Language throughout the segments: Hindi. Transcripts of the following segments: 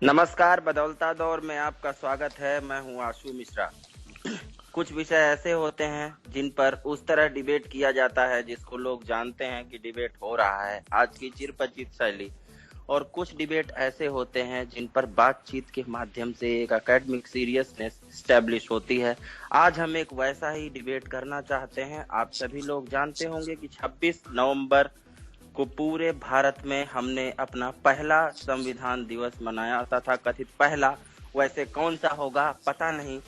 नमस्कार, बदौलता दौर में आपका स्वागत है। मैं हूं आशु मिश्रा। कुछ विषय ऐसे होते हैं जिन पर उस तरह डिबेट किया जाता है जिसको लोग जानते हैं कि डिबेट हो रहा है, आज की चिरपरिचित शैली। और कुछ डिबेट ऐसे होते हैं जिन पर बातचीत के माध्यम से एक एकेडमिक सीरियसनेस स्टैब्लिश होती है। आज हम एक वैसा ही डिबेट करना चाहते हैं। आप सभी लोग जानते होंगे कि 26 नवंबर को पूरे भारत में हमने अपना पहला संविधान दिवस मनाया, तथा कथित पहला। वैसे कौन सा होगा पता नहीं।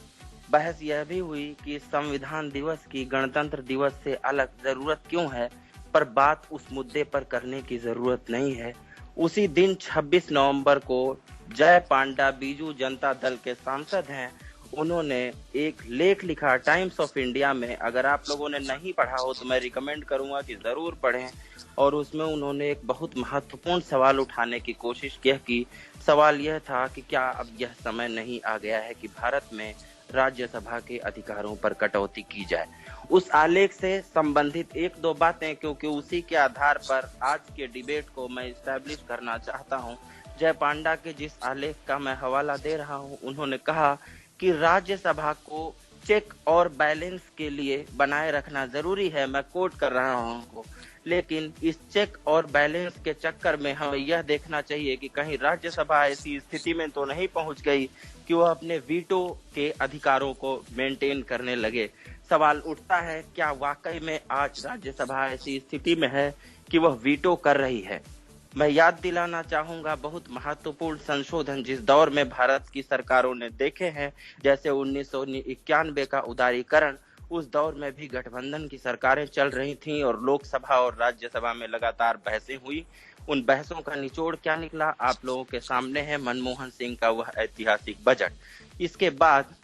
बहस यह भी हुई कि संविधान दिवस की गणतंत्र दिवस से अलग जरूरत क्यों है, पर बात उस मुद्दे पर करने की जरूरत नहीं है। उसी दिन 26 नवंबर को जय पांडा बीजू जनता दल के सांसद हैं, उन्होंने एक लेख लिखा टाइम्स ऑफ इंडिया में। अगर आप लोगों ने नहीं पढ़ा हो तो मैं रिकमेंड करूंगा कि जरूर पढ़ें। और उसमें उन्होंने एक बहुत महत्वपूर्ण सवाल उठाने की कोशिश की। सवाल यह था कि क्या अब यह समय नहीं आ गया है कि भारत में राज्यसभा के अधिकारों पर कटौती की जाए। उस आलेख से संबंधित एक दो बातें, क्योंकि उसी के आधार पर आज के डिबेट को मैं इस्टेब्लिश करना चाहता हूं। जय पांडा के जिस आलेख का मैं हवाला दे रहा हूं, उन्होंने कहा कि राज्यसभा को चेक और बैलेंस के लिए बनाए रखना जरूरी है। मैं कोट कर रहा हूं उनको। लेकिन इस चेक और बैलेंस के चक्कर में हमें यह देखना चाहिए कि कहीं राज्यसभा ऐसी स्थिति में तो नहीं पहुंच गई कि वह अपने वीटो के अधिकारों को मेंटेन करने लगे। सवाल उठता है, क्या वाकई में आज राज्यसभा ऐसी स्थिति में है कि वह वीटो कर रही है। मैं याद दिलाना चाहूंगा बहुत महत्वपूर्ण संशोधन जिस दौर में भारत की सरकारों ने देखे हैं, जैसे 1991 का उदारीकरण। उस दौर में भी गठबंधन की सरकारें चल रही थीं और लोकसभा और राज्यसभा में लगातार बहसें हुई। उन बहसों का निचोड़ क्या निकला आप लोगों के सामने है, मनमोहन सिंह का वह ऐतिहासिक बजट। इसके बाद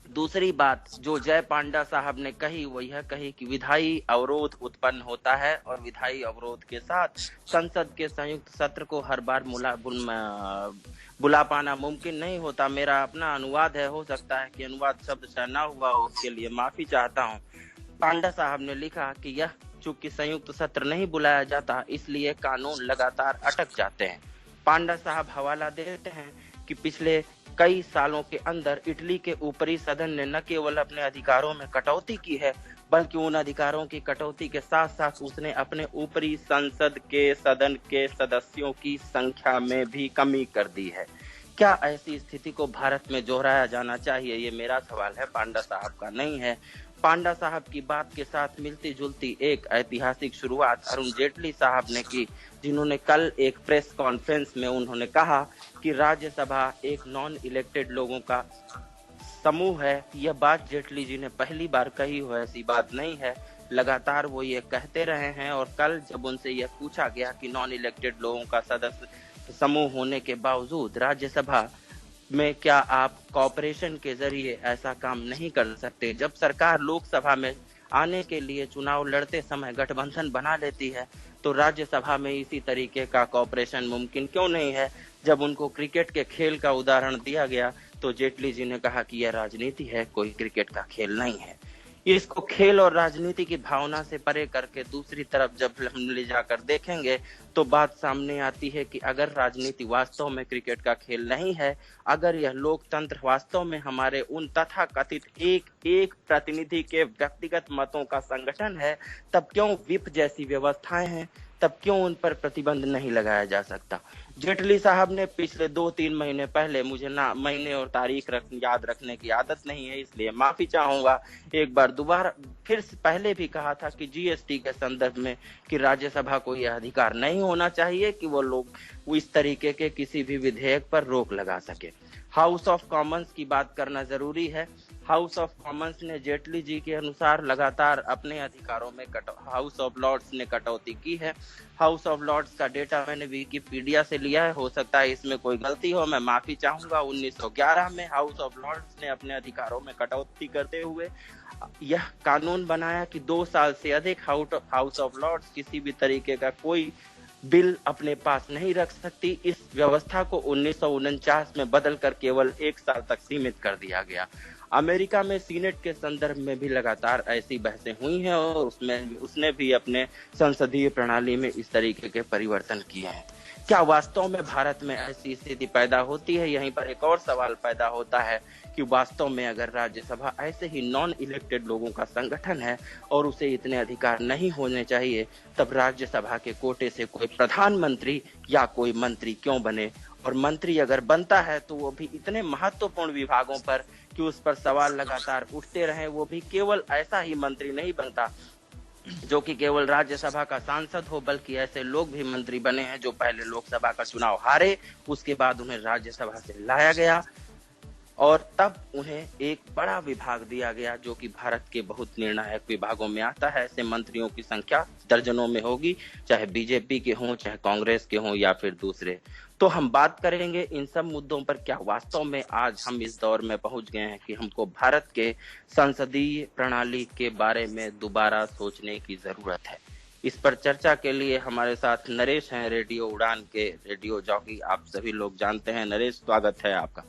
दूसरी बात जो जय पांडा साहब ने कही वो यह कही कि विधायी अवरोध उत्पन्न होता है और विधायी अवरोध के साथ संसद के संयुक्त सत्र को हर बार बुला पाना मुमकिन नहीं होता। मेरा अपना अनुवाद है, हो सकता है कि अनुवाद शब्द से ना हुआ हो, उसके लिए माफी चाहता हूँ। पांडा साहब ने लिखा कि यह चूंकि संयुक्त सत्र नहीं बुलाया जाता, इसलिए कानून लगातार अटक जाते हैं। पांडा साहब हवाला देते हैं कि पिछले कई सालों के अंदर इटली के ऊपरी सदन ने न केवल अपने अधिकारों में कटौती की है, बल्कि उन अधिकारों की कटौती के साथ साथ उसने अपने ऊपरी संसद के सदन के सदस्यों की संख्या में भी कमी कर दी है। क्या ऐसी स्थिति को भारत में दोहराया जाना चाहिए, ये मेरा सवाल है, पांडा साहब का नहीं है। पांडा साहब की बात के साथ मिलती जुलती एक ऐतिहासिक शुरुआत अरुण जेटली साहब ने की, जिन्होंने कल एक प्रेस कॉन्फ्रेंस में उन्होंने कहा कि राज्यसभा एक नॉन इलेक्टेड लोगों का समूह है। यह बात जेटली जी ने पहली बार कही हो, ऐसी बात नहीं है। लगातार वो ये कहते रहे हैं। और कल जब उनसे यह पूछा गया कि नॉन इलेक्टेड लोगों का सदस्य समूह होने के बावजूद राज्यसभा में क्या आप कॉपरेशन के जरिए ऐसा काम नहीं कर सकते। जब सरकार लोकसभा में आने के लिए चुनाव लड़ते समय गठबंधन बना लेती है, तो राज्यसभा में इसी तरीके का कॉपरेशन मुमकिन क्यों नहीं है। जब उनको क्रिकेट के खेल का उदाहरण दिया गया तो जेटली जी ने कहा कि यह राजनीति है, कोई क्रिकेट का खेल नहीं है। इसको खेल और राजनीति की भावना से परे करके दूसरी तरफ जब हम ले जाकर देखेंगे तो बात सामने आती है कि अगर राजनीति वास्तव में क्रिकेट का खेल नहीं है, अगर यह लोकतंत्र वास्तव में हमारे उन तथाकथित एक एक प्रतिनिधि के व्यक्तिगत मतों का संगठन है, तब क्यों विप जैसी व्यवस्थाएं हैं, तब क्यों उन पर प्रतिबंध नहीं लगाया जा सकता। जेटली साहब ने पिछले 2-3 महीने पहले, मुझे ना महीने और तारीख याद रखने की आदत नहीं है इसलिए माफी चाहूंगा, एक बार दोबारा फिर पहले भी कहा था कि जीएसटी के संदर्भ में कि राज्यसभा को यह अधिकार नहीं होना चाहिए कि वो लोग इस तरीके के किसी भी विधेयक पर रोक लगा सके। हाउस ऑफ कॉमन्स की बात करना जरूरी है। हाउस ऑफ कॉमन्स ने जेटली जी के अनुसार लगातार अपने अधिकारों में हाउस ऑफ लॉर्ड्स ने कटौती की है। हाउस ऑफ लॉर्ड्स का डेटा मैंने विकिपीडिया से लिया है, हो सकता है इसमें कोई गलती हो, मैं माफी चाहूंगा। 1911 में हाउस ऑफ लॉर्ड्स ने अपने अधिकारों में कटौती करते हुए यह कानून बनाया कि 2 साल से अधिक हाउस ऑफ लॉर्ड्स किसी भी तरीके का कोई बिल अपने पास नहीं रख सकती। इस व्यवस्था को 1949 में बदलकर केवल 1 साल तक सीमित कर दिया गया। अमेरिका में सीनेट के संदर्भ में भी लगातार ऐसी बहसें हुई हैं और उसने भी अपने संसदीय प्रणाली में इस तरीके के परिवर्तन किए हैं। क्या वास्तव में भारत में ऐसी स्थिति पैदा होती है? यहीं पर एक और सवाल पैदा होता है कि वास्तव में अगर राज्यसभा ऐसे ही नॉन इलेक्टेड लोगों का संगठन है और उसे इतने अधिकार नहीं होने चाहिए, तब राज्यसभा के कोटे से कोई प्रधानमंत्री या कोई मंत्री क्यों बने? और मंत्री अगर बनता है तो वो भी इतने महत्वपूर्ण विभागों पर कि उस पर सवाल लगातार उठते रहे। वो भी केवल ऐसा ही मंत्री नहीं बनता जो कि केवल राज्यसभा का सांसद हो, बल्कि ऐसे लोग भी मंत्री बने हैं जो पहले लोकसभा का चुनाव हारे, उसके बाद उन्हें राज्यसभा से लाया गया और तब उन्हें एक बड़ा विभाग दिया गया जो कि भारत के बहुत निर्णायक विभागों में आता है। ऐसे मंत्रियों की संख्या दर्जनों में होगी, चाहे बीजेपी के हों, चाहे कांग्रेस के हों या फिर दूसरे। तो हम बात करेंगे इन सब मुद्दों पर। क्या वास्तव में आज हम इस दौर में पहुंच गए हैं कि हमको भारत के संसदीय प्रणाली के बारे में दोबारा सोचने की जरूरत है? इस पर चर्चा के लिए हमारे साथ नरेश हैं, रेडियो उड़ान के रेडियो जॉकी, आप सभी लोग जानते हैं। नरेश, स्वागत है आपका।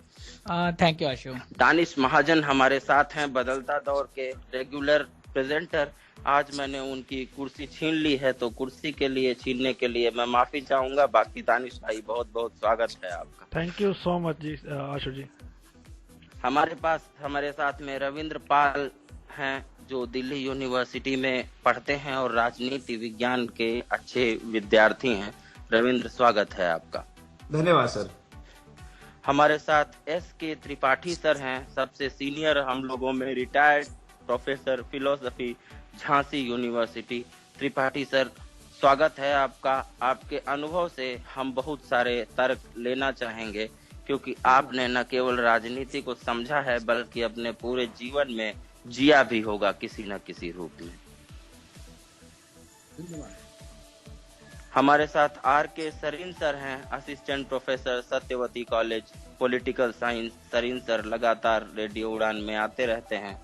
थैंक यू आशु। दानिश महाजन हमारे साथ हैं, बदलता दौर के रेगुलर प्रेजेंटर। आज मैंने उनकी कुर्सी छीन ली है, तो कुर्सी के लिए छीनने के लिए मैं माफी चाहूंगा। बाकी दानिश भाई, बहुत बहुत स्वागत है आपका। थैंक यू सो मच जी आशु जी। हमारे साथ में रविंद्र पाल हैं जो दिल्ली यूनिवर्सिटी में पढ़ते हैं और राजनीति विज्ञान के अच्छे विद्यार्थी हैं। रविंद्र, स्वागत है आपका। धन्यवाद सर। हमारे साथ S.K. त्रिपाठी सर हैं, सबसे सीनियर हम लोगों में, retired professor philosophy, Jhansi university. Tripathi sir, स्वागत है आपका। आपके अनुभव से हम बहुत सारे तर्क लेना चाहेंगे, क्योंकि आपने न केवल राजनीति को समझा है बल्कि अपने पूरे जीवन में जिया भी होगा किसी न किसी रूप में। हमारे साथ R.K. सरीन सर हैं, assistant professor, Satyawati college, political science. Sareen sir लगातार रेडियो उड़ान में आते रहते हैं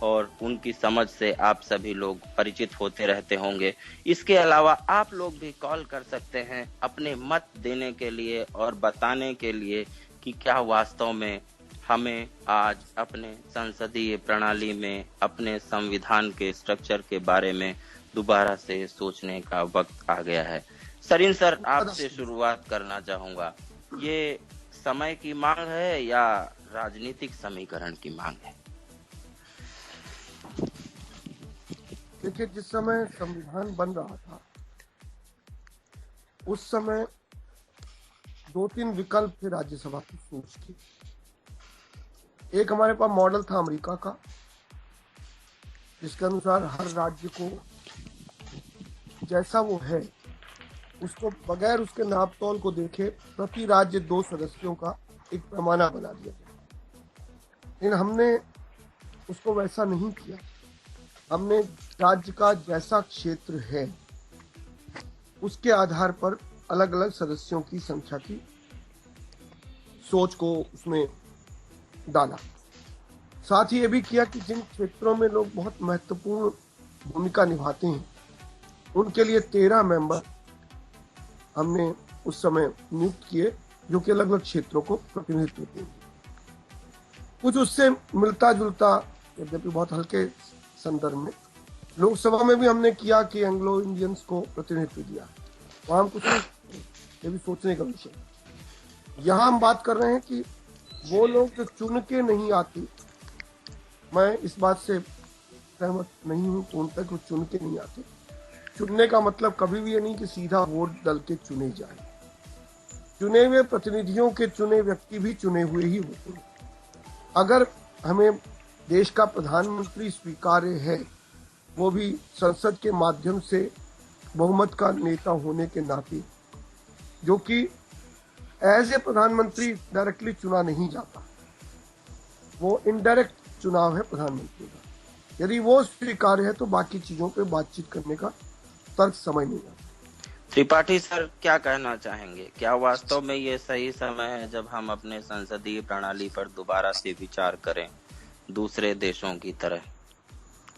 और उनकी समझ से आप सभी लोग परिचित होते रहते होंगे। इसके अलावा आप लोग भी कॉल कर सकते हैं अपने मत देने के लिए और बताने के लिए कि क्या वास्तव में हमें आज अपने संसदीय प्रणाली में, अपने संविधान के स्ट्रक्चर के बारे में दोबारा से सोचने का वक्त आ गया है। सरीन सर, आपसे शुरुआत करना चाहूंगा। ये समय की मांग है या राजनीतिक समीकरण की मांग है? देखिए, जिस समय संविधान बन रहा था उस समय 2-3 विकल्प थे राज्यसभा की सोच की। एक हमारे पास मॉडल था अमेरिका का, जिसके अनुसार हर राज्य को जैसा वो है उसको बगैर उसके नापतोल को देखे प्रति राज्य 2 सदस्यों का एक पैमाना बना दिया गया। लेकिन हमने उसको वैसा नहीं किया। हमने राज्य का जैसा क्षेत्र है उसके आधार पर अलग अलग सदस्यों की संख्या की सोच को उसमें डाला। साथ ही ये भी किया कि जिन क्षेत्रों में लोग बहुत महत्वपूर्ण भूमिका निभाते हैं उनके लिए 13 मेंबर हमने उस समय नियुक्त किए, जो कि अलग अलग क्षेत्रों को प्रतिनिधित्व देंगे। कुछ उससे मिलता जुलता, यद्यपि बहुत हल्के संदर्भ में, लोकसभा में भी हमने किया कि एंग्लो इंडियंस को प्रतिनिधित्व दिया। वहां हम कुछ, ये भी सोचने का विषय। यहाँ हम बात कर रहे हैं कि वो लोग जो चुन के नहीं आते, मैं इस बात से सहमत नहीं हूँ कि उन तक वो चुन के नहीं आते। चुनने का मतलब कभी भी ये नहीं कि सीधा वोट डाल के चुने जाए। चुने हुए प्रतिनिधियों के चुने व्यक्ति भी चुने हुए ही होते हैं। अगर हमें देश का प्रधानमंत्री स्वीकार्य है, वो भी संसद के माध्यम से बहुमत का नेता होने के नाते, जो कि एज ए प्रधानमंत्री डायरेक्टली चुना नहीं जाता, वो इनडायरेक्ट चुनाव है प्रधानमंत्री का। यदि वो स्वीकार्य है तो बाकी चीजों पे बातचीत करने का तर्क समझ नहीं आता। त्रिपाठी सर, क्या कहना चाहेंगे? क्या वास्तव में ये सही समय है जब हम अपने संसदीय प्रणाली पर दोबारा से विचार करें, दूसरे देशों की तरह,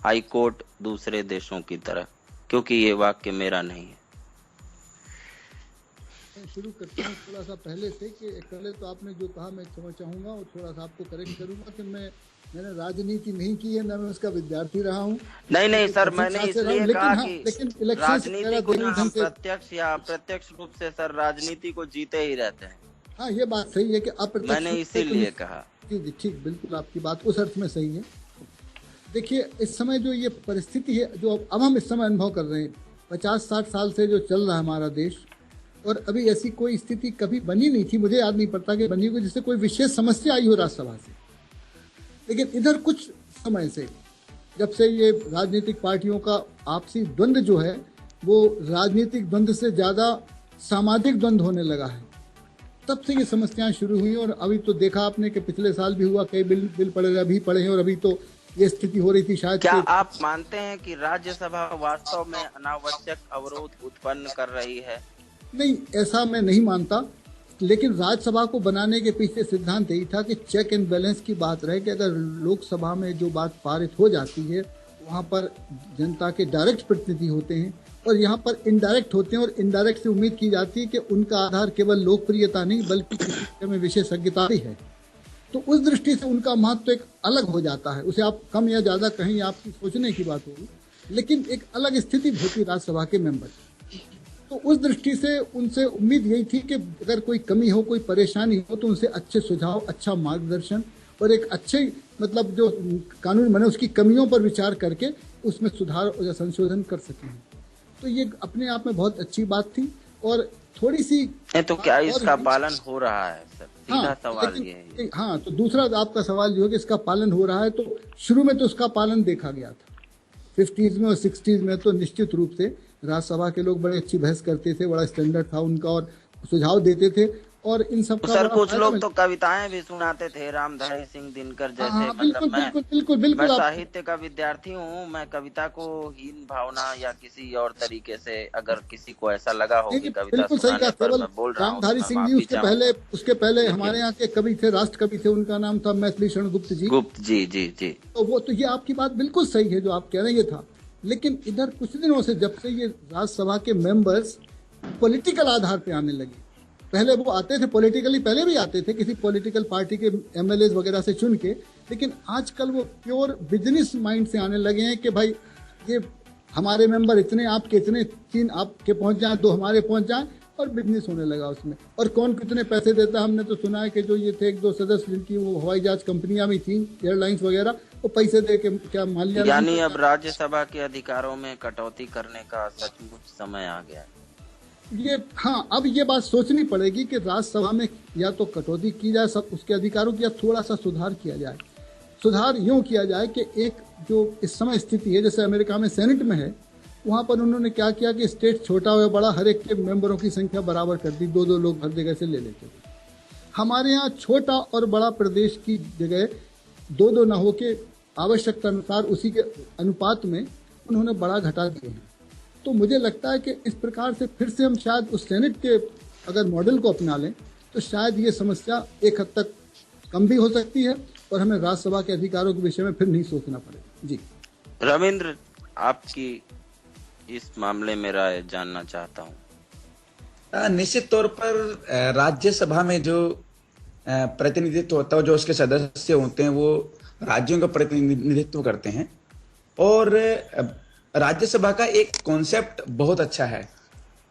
हाई कोर्ट दूसरे देशों की तरह? क्योंकि ये वाक्य मेरा नहीं है। शुरू करता हूँ थोड़ा सा पहले से कि पहले तो आपने जो कहा मैं क्षमा चाहूँगा और थोड़ा सा आपको करेक्ट करूँगा कि मैंने राजनीति नहीं की है, ना मैं उसका विद्यार्थी रहा हूँ। नहीं सर, मैंने इसलिए कहा कि लेकिन इलेक्शन राजनीति को ना हम प्रत्यक्ष या अप्रत्यक्ष रूप से सर राजनीति को जीते ही रहते हैं। हाँ, ये बात सही है कि अप्रत्यक्ष, मैंने इसीलिए कहा। जी ठीक, बिल्कुल आपकी बात उस अर्थ में सही है। देखिए, इस समय जो ये परिस्थिति है जो अब हम इस समय अनुभव कर रहे हैं, 50-60 साल से जो चल रहा है हमारा देश, और अभी ऐसी कोई स्थिति कभी बनी नहीं थी, मुझे याद नहीं पड़ता कि बनी हुई जिससे कोई विशेष समस्या आई हो राज्यसभा से। लेकिन इधर कुछ समय से, जब से ये राजनीतिक पार्टियों का आपसी द्वंद्व जो है वो राजनीतिक द्वंद्व से ज्यादा सामाजिक द्वंद्व होने लगा है, तब से ये समस्याएं शुरू हुई। और अभी तो देखा आपने कि पिछले साल भी हुआ, कई बिल पड़े, अभी पड़े हैं, और अभी तो ये स्थिति हो रही थी शायद। क्या आप मानते हैं कि राज्यसभा वास्तव में अनावश्यक अवरोध उत्पन्न कर रही है? नहीं, ऐसा मैं नहीं मानता। लेकिन राज्यसभा को बनाने के पीछे सिद्धांत यही था कि चेक एंड बैलेंस की बात रहे, कि अगर लोकसभा में जो बात पारित हो जाती है वहाँ पर जनता के डायरेक्ट प्रतिनिधि होते हैं और यहाँ पर इनडायरेक्ट होते हैं, और इनडायरेक्ट से उम्मीद की जाती है कि उनका आधार केवल लोकप्रियता नहीं बल्कि किसी में विशेषज्ञता भी है। तो उस दृष्टि से उनका महत्व एक अलग हो जाता है। उसे आप कम या ज्यादा कहीं आपकी सोचने की बात होगी, लेकिन एक अलग स्थिति होती राज्यसभा के मेंबर। तो उस दृष्टि से उनसे उम्मीद यही थी कि अगर कोई कमी हो, कोई परेशानी हो, तो उनसे अच्छे सुझाव, अच्छा मार्गदर्शन और एक अच्छे मतलब जो कानून बने उसकी कमियों पर विचार करके उसमें सुधार या संशोधन कर सकें। तो ये अपने आप में बहुत अच्छी बात थी। और थोड़ी सी तो क्या इसका पालन हो रहा है सर? सीधा सवाल ये है। हाँ, तो दूसरा आपका सवाल जो है कि इसका पालन हो रहा है, तो शुरू में तो उसका पालन देखा गया था 50s में और 60s में, तो निश्चित रूप से राज्यसभा के लोग बड़े अच्छी बहस करते थे, बड़ा स्टैंडर्ड था उनका और सुझाव देते थे। और इन सब का सर कुछ लोग तो कविताएं भी सुनाते थे, रामधारी सिंह दिनकर जैसे। बिल्कुल मैं साहित्य का विद्यार्थी हूँ, मैं कविता को हीन भावना या किसी और तरीके से, अगर किसी को ऐसा लगा हो कि कविता सुनाने पर मैं बोल रहा हूँ, रामधारी सिंह जी उसके पहले हमारे यहाँ के कवि थे, राष्ट्र कवि थे, उनका नाम था मैथिली शरण गुप्त जी। जी। तो वो तो ये आपकी बात बिल्कुल सही है जो आप कह रहे हैं, ये था। लेकिन इधर कुछ दिनों से जब से ये राज्यसभा के मेंबर्स पॉलिटिकल आधार पे आने लगे, पहले वो आते थे पॉलिटिकली, पहले भी आते थे किसी पॉलिटिकल पार्टी के एमएलए वगैरह से चुन के, लेकिन आजकल वो प्योर बिजनेस माइंड से आने लगे हैं कि भाई ये हमारे मेंबर इतने, आपके इतने, 3 आपके पहुंच जाए, 2 हमारे पहुंच जाए, और बिजनेस होने लगा उसमें। और कौन कितने पैसे देता, हमने तो सुना है कि जो ये थे 1-2 सदस्य जिनकी वो हवाई जहाज कंपनियां भी थी, एयरलाइंस वगैरह, वो पैसे दे के क्या मान लिया। यानी अब राज्यसभा के अधिकारों में कटौती करने का सचमुच समय आ गया है। ये हाँ, अब ये बात सोचनी पड़ेगी कि राज्यसभा में या तो कटौती की जाए सब उसके अधिकारों की, या थोड़ा सा सुधार किया जाए। सुधार यूं किया जाए कि एक जो इस समय स्थिति है, जैसे अमेरिका में सेनेट में है, वहां पर उन्होंने क्या किया कि स्टेट छोटा हो या बड़ा, हर एक के मेंबरों की संख्या बराबर कर दी, 2-2 लोग हर जगह से ले लेते थे। हमारे यहाँ छोटा और बड़ा प्रदेश की जगह 2-2 न हो के आवश्यकता अनुसार उसी के अनुपात में उन्होंने बड़ा घटा दिए हैं। तो मुझे लगता है कि इस प्रकार से फिर से हम शायद उस सेनेट के अगर मॉडल को अपना लें तो शायद ये समस्या एक हद तक कम भी हो सकती है और हमें राज्यसभा के अधिकारों के विषय में फिर नहीं सोचना पड़ेगा। जी रविंद्र, आपकी इस मामले में राय जानना चाहता हूँ। निश्चित तौर पर राज्यसभा में जो प्रतिनिधित्व होता है, जो उसके सदस्य होते हैं, वो राज्यों का प्रतिनिधित्व करते हैं। और राज्यसभा का एक कॉन्सेप्ट बहुत अच्छा है,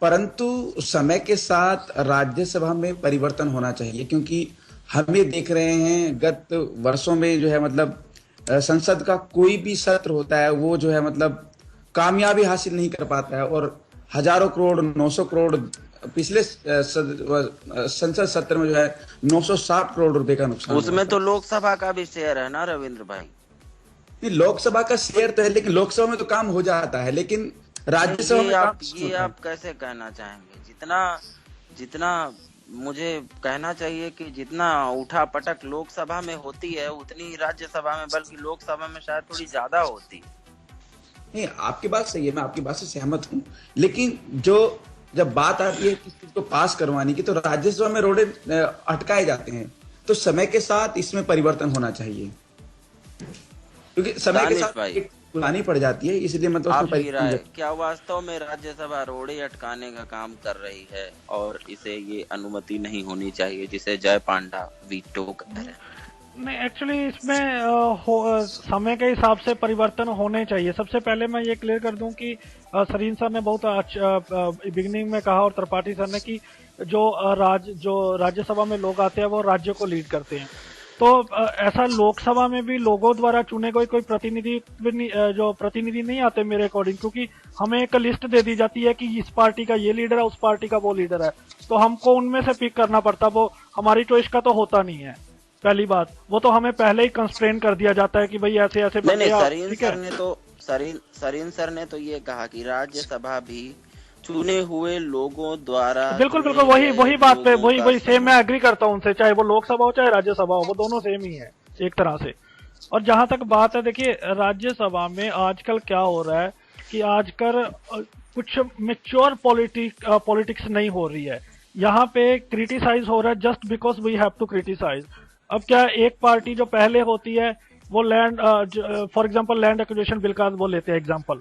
परंतु समय के साथ राज्यसभा में परिवर्तन होना चाहिए, क्योंकि हम ये देख रहे हैं गत वर्षों में जो है मतलब संसद का कोई भी सत्र होता है वो जो है मतलब कामयाबी हासिल नहीं कर पाता है, और हजारों करोड़, 900 करोड़, पिछले संसद सत्र में जो है 960 करोड़ रुपए का नुकसान। उसमें तो लोकसभा का भी शेयर है ना रविंद्र भाई? नहीं, लोकसभा का शेयर तो है, लेकिन लोकसभा में तो काम हो जाता है, लेकिन राज्यसभा में आप कैसे कहना चाहेंगे? जितना मुझे कहना चाहिए कि जितना उठा पटक लोकसभा में होती है उतनी राज्यसभा में, बल्कि लोकसभा में शायद थोड़ी ज्यादा होती है। नहीं, आपकी बात सही है, मैं आपकी बात से सहमत हूँ, लेकिन जब बात आती है किसी चीज को पास करवाने की, तो राज्यसभा में रोड़े अटकाए जाते हैं। तो समय के साथ इसमें परिवर्तन होना चाहिए, क्योंकि समय के साथ उसको लानी पड़ जाती है, इसलिए मतलब आपकी राय क्या वास्तव में राज्यसभा रोड़े अटकाने का काम कर रही है और इसे ये अनुमति नहीं होनी चाहिए जिसे जय पांडा वीटो कहते हैं? नहीं, एक्चुअली इसमें समय के हिसाब से परिवर्तन होने चाहिए। सबसे पहले मैं ये क्लियर कर दूं कि सरीन सर ने बहुत बिगिनिंग में कहा और त्रिपाठी सर ने कि जो राज्यसभा में लोग आते हैं वो राज्य को लीड करते हैं। तो ऐसा लोकसभा में भी लोगों द्वारा चुने गए कोई प्रतिनिधि नहीं आते मेरे अकॉर्डिंग, क्योंकि हमें एक लिस्ट दे दी जाती है कि इस पार्टी का ये लीडर है, उस पार्टी का वो लीडर है, तो हमको उनमें से पिक करना पड़ता। वो हमारी चॉइस का तो होता नहीं है। पहली बात, वो तो हमें पहले ही कंस्ट्रेन कर दिया जाता है कि भाई ऐसे ऐसे सरीन सर ने तो ये कहा कि राज्यसभा भी चुने हुए लोगों द्वारा। बिल्कुल बिल्कुल वही बात पे वही सेम मैं एग्री करता हूँ उनसे, चाहे वो लोकसभा हो चाहे राज्यसभा हो, वो दोनों सेम ही है एक तरह से। और जहां तक बात है, देखिए राज्यसभा में आजकल क्या हो रहा है कि आजकल कुछ मेच्योर पॉलिटिक्स नहीं हो रही है। यहाँ पे क्रिटिसाइज हो रहा है just because we have to criticize. अब क्या एक पार्टी जो पहले होती है वो land, for example land acquisition bill का वो लेते हैं एग्जांपल,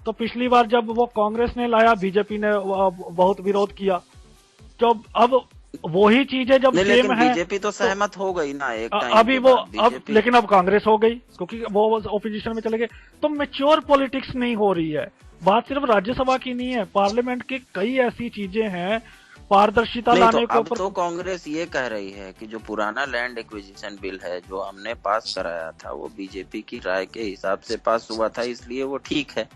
तो पिछली बार जब वो कांग्रेस ने लाया बीजेपी ने बहुत विरोध किया। तो अब वही चीजें जब सेम है, बीजेपी तो सहमत हो गई ना एक टाइम अभी वो लेकिन अब कांग्रेस हो गई क्योंकि वो ओपोजिशन में चले गए। तो मेच्योर पॉलिटिक्स नहीं हो रही है। बात सिर्फ राज्यसभा की नहीं है, पार्लियामेंट की कई ऐसी चीजें हैं पारदर्शिता लाने के ऊपर। तो कांग्रेस ये कह रही है कि जो पुराना लैंड एक्विजिशन बिल है जो हमने पास कराया था वो बीजेपी की राय के हिसाब से पास हुआ था, इसलिए वो ठीक है।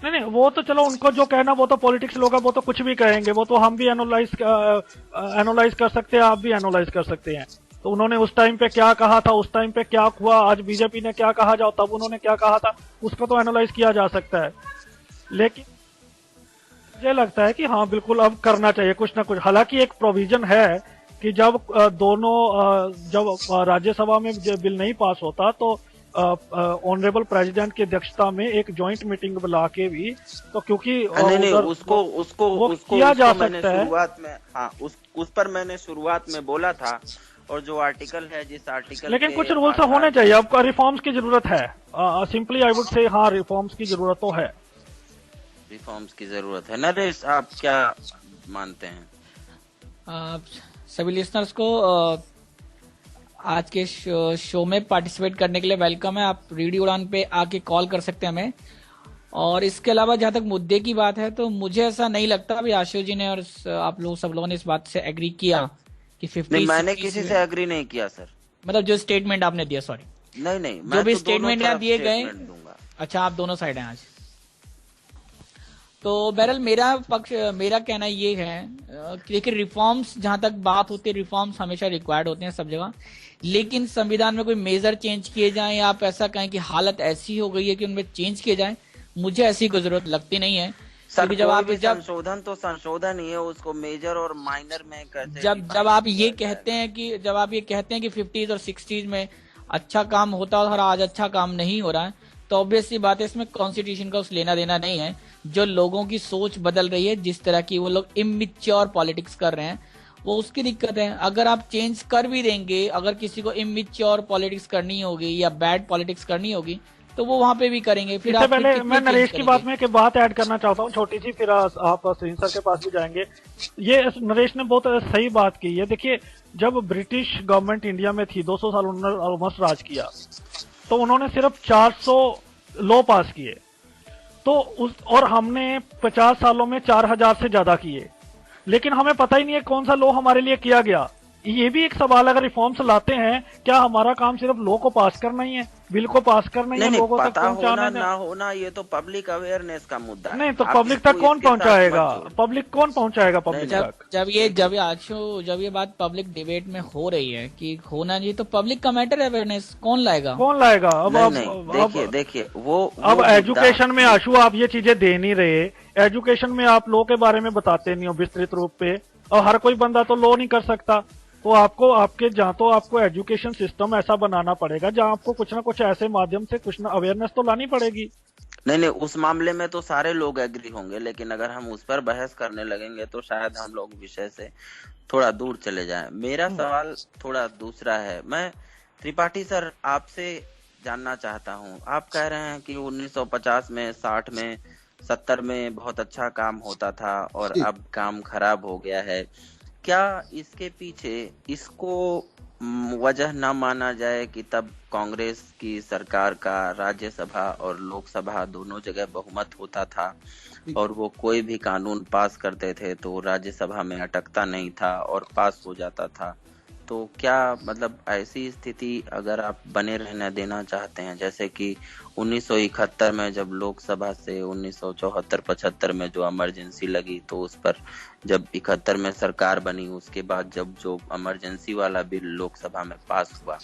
नहीं, वो तो चलो उनको जो कहना वो तो पॉलिटिक्स लोग, वो तो कुछ भी कहेंगे, वो तो हम भी एनालाइज कर सकते हैं, आप भी एनालाइज कर सकते हैं। तो उन्होंने उस टाइम पे क्या कहा था, उस टाइम पे क्या हुआ, आज बीजेपी ने क्या कहा जाओ तब उन्होंने क्या कहा था, उसको तो एनालाइज किया जा सकता है। लेकिन मुझे लगता है कि हाँ बिल्कुल अब करना चाहिए कुछ ना कुछ। हालांकि एक प्रोविजन है कि जब जब राज्यसभा में बिल नहीं पास होता तो ऑनरेबल प्रेसिडेंट की अध्यक्षता में एक जॉइंट मीटिंग बुला के भी, तो क्योंकि उसको किया जा सकता है। शुरुआत में उस पर मैंने शुरुआत में बोला था, और जो आर्टिकल है जिस आर्टिकल, लेकिन कुछ रूल्स होने चाहिए। अब रिफॉर्म्स की जरूरत है, सिंपली आई वुड से हाँ रिफॉर्म्स की जरूरत तो है। रिफॉर्म्स की जरूरत है। नरेश आप क्या मानते हैं? सभी लिसनर्स को आज के शो में पार्टिसिपेट करने के लिए वेलकम है। आप रेडियो उड़ान पे आके कॉल कर सकते हैं हमें। और इसके अलावा जहां तक मुद्दे की बात है तो मुझे ऐसा नहीं लगता, अभी आशु जी ने और आप लोग सब लोगों ने इस बात से एग्री किया कि 50 नहीं, मैंने किसी से एग्री नहीं किया सर। मतलब जो स्टेटमेंट आपने दिया, सॉरी नहीं जो भी स्टेटमेंट यहाँ दिए गए। अच्छा, आप दोनों साइड हैं आज। तो बहरहाल मेरा कहना ये है कि देखिए रिफॉर्म्स, जहां तक बात होती है रिफॉर्म्स हमेशा रिक्वायर्ड होते हैं सब जगह, लेकिन संविधान में कोई मेजर चेंज किए जाएं या आप ऐसा कहें कि हालत ऐसी हो गई है कि उनमें चेंज किए जाएं, मुझे ऐसी कोई जरूरत लगती नहीं है। क्योंकि जब संशोधन ही है, उसको मेजर और माइनर में कैसे जब आप ये कहते हैं कि 50s और 60s में अच्छा काम होता और आज अच्छा काम नहीं हो रहा है, तो ऑब्वियस सी बात है इसमें कॉन्स्टिट्यूशन का उस लेना देना नहीं है। जो लोगों की सोच बदल रही है, जिस तरह की वो लोग इमेच्योर पॉलिटिक्स कर रहे हैं, वो उसकी दिक्कत है। अगर आप चेंज कर भी देंगे, अगर किसी को इमेच्योर पॉलिटिक्स करनी होगी या बैड पॉलिटिक्स करनी होगी तो वो वहां पे भी करेंगे। फिर इससे पहले मैं नरेश की बात में एक बात ऐड करना चाहता हूँ छोटी सी, फिर आप सरीन सर के पास भी जाएंगे। ये नरेश ने बहुत सही बात की है। देखिए जब ब्रिटिश गवर्नमेंट इंडिया में थी, 200 साल उन्होंने ऑलमोस्ट राज किया, तो उन्होंने सिर्फ 400 लॉ पास किए, तो और हमने 50 सालों में 4000 से ज्यादा किए, लेकिन हमें पता ही नहीं है कौन सा लॉ हमारे लिए किया गया। ये भी एक सवाल, अगर रिफॉर्म्स लाते हैं क्या हमारा काम सिर्फ लॉ को पास करना ही है, बिल को पास करना ही है, लोगों तक पहुंचाना ना होना, ये तो पब्लिक अवेयरनेस का मुद्दा है। नहीं तो पब्लिक तक कौन पहुंचाएगा, पब्लिक तक जब ये बात पब्लिक डिबेट में हो रही है कि होना चाहिए, तो पब्लिक का मैटर है, अवेयरनेस कौन लाएगा? अब देखिए वो अब एजुकेशन में आशु आप ये चीजें दे नहीं रहे, एजुकेशन में आप लॉ के बारे में बताते नहीं हो विस्तृत रूप पे, और हर कोई बंदा तो लॉ नहीं कर सकता। तो आपको एजुकेशन सिस्टम ऐसा बनाना पड़ेगा जहां आपको कुछ ना कुछ ऐसे माध्यम से कुछ ना अवेयरनेस तो लानी पड़ेगी। नहीं उस मामले में तो सारे लोग एग्री होंगे, लेकिन अगर हम उस पर बहस करने लगेंगे तो शायद हम लोग विषय से थोड़ा दूर चले जाएं। मेरा सवाल थोड़ा दूसरा है। मैं त्रिपाठी सर आपसे जानना चाहता हूँ। आप कह रहे हैं कि 1950 में, 60 में, 70 में बहुत अच्छा काम होता था और जी। अब काम खराब हो गया है। क्या इसके पीछे इसको वजह न माना जाए कि तब कांग्रेस की सरकार का राज्यसभा और लोकसभा दोनों जगह बहुमत होता था और वो कोई भी कानून पास करते थे तो राज्यसभा में अटकता नहीं था और पास हो जाता था। तो क्या मतलब ऐसी स्थिति अगर आप बने रहने देना चाहते हैं, जैसे कि 1971 में जब लोकसभा से 1974-75 में जो इमरजेंसी लगी तो उस पर जब 71 में सरकार बनी, उसके बाद जब जो इमरजेंसी वाला बिल लोकसभा में पास हुआ,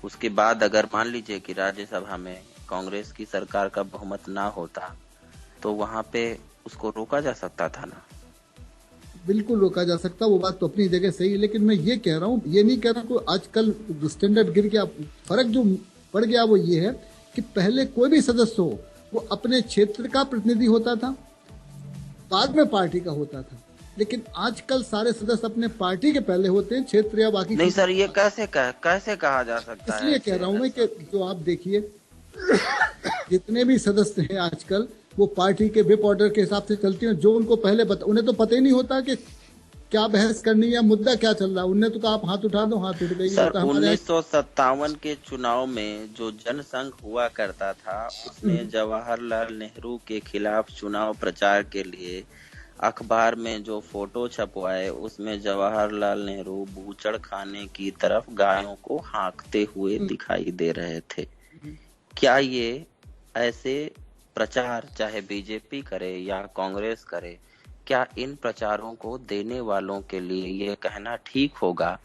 उसके बाद अगर मान लीजिए कि राज्यसभा में कांग्रेस की सरकार का बहुमत ना होता तो वहां पे उसको रोका जा सकता था ना? बिल्कुल रोका जा सकता, वो बात तो अपनी जगह सही है, लेकिन मैं ये कह रहा हूँ, ये नहीं कह रहा हूँ कि आजकल स्टैंडर्ड गिर गया। फर्क जो पड़ गया वो ये है कि पहले कोई भी सदस्य हो वो अपने क्षेत्र का प्रतिनिधि होता था, बाद में पार्टी का होता था, लेकिन आजकल सारे सदस्य अपने पार्टी के पहले होते हैं, क्षेत्र या बाकी नहीं सर, ये कैसे कहा जा सकता है? इसलिए कह रहा हूँ मैं कि जो आप देखिए जितने भी सदस्य हैं आजकल वो पार्टी के विप ऑर्डर के हिसाब से चलती हैं। जो उनको पहले उन्हें तो पता ही नहीं होता कि क्या बहस करनी है, मुद्दा क्या चल रहा है। उन्हें तो कहा आप हाथ उठा दो, हाथ उठ गई। सर 1957 के चुनाव में जो जनसंघ हुआ करता था उसने जवाहरलाल नेहरू के खिलाफ चुनाव प्रचार के लिए अखबार में जो फोटो छपवाए उसमें जवाहरलाल नेहरू बूचड़ खाने की तरफ गायों को हाँकते हुए दिखाई दे रहे थे। क्या ये ऐसे प्रचार चाहे बीजेपी करे या कांग्रेस करे, क्या इन प्रचारों को देने वालों के लिए ये कहना ठीक होगा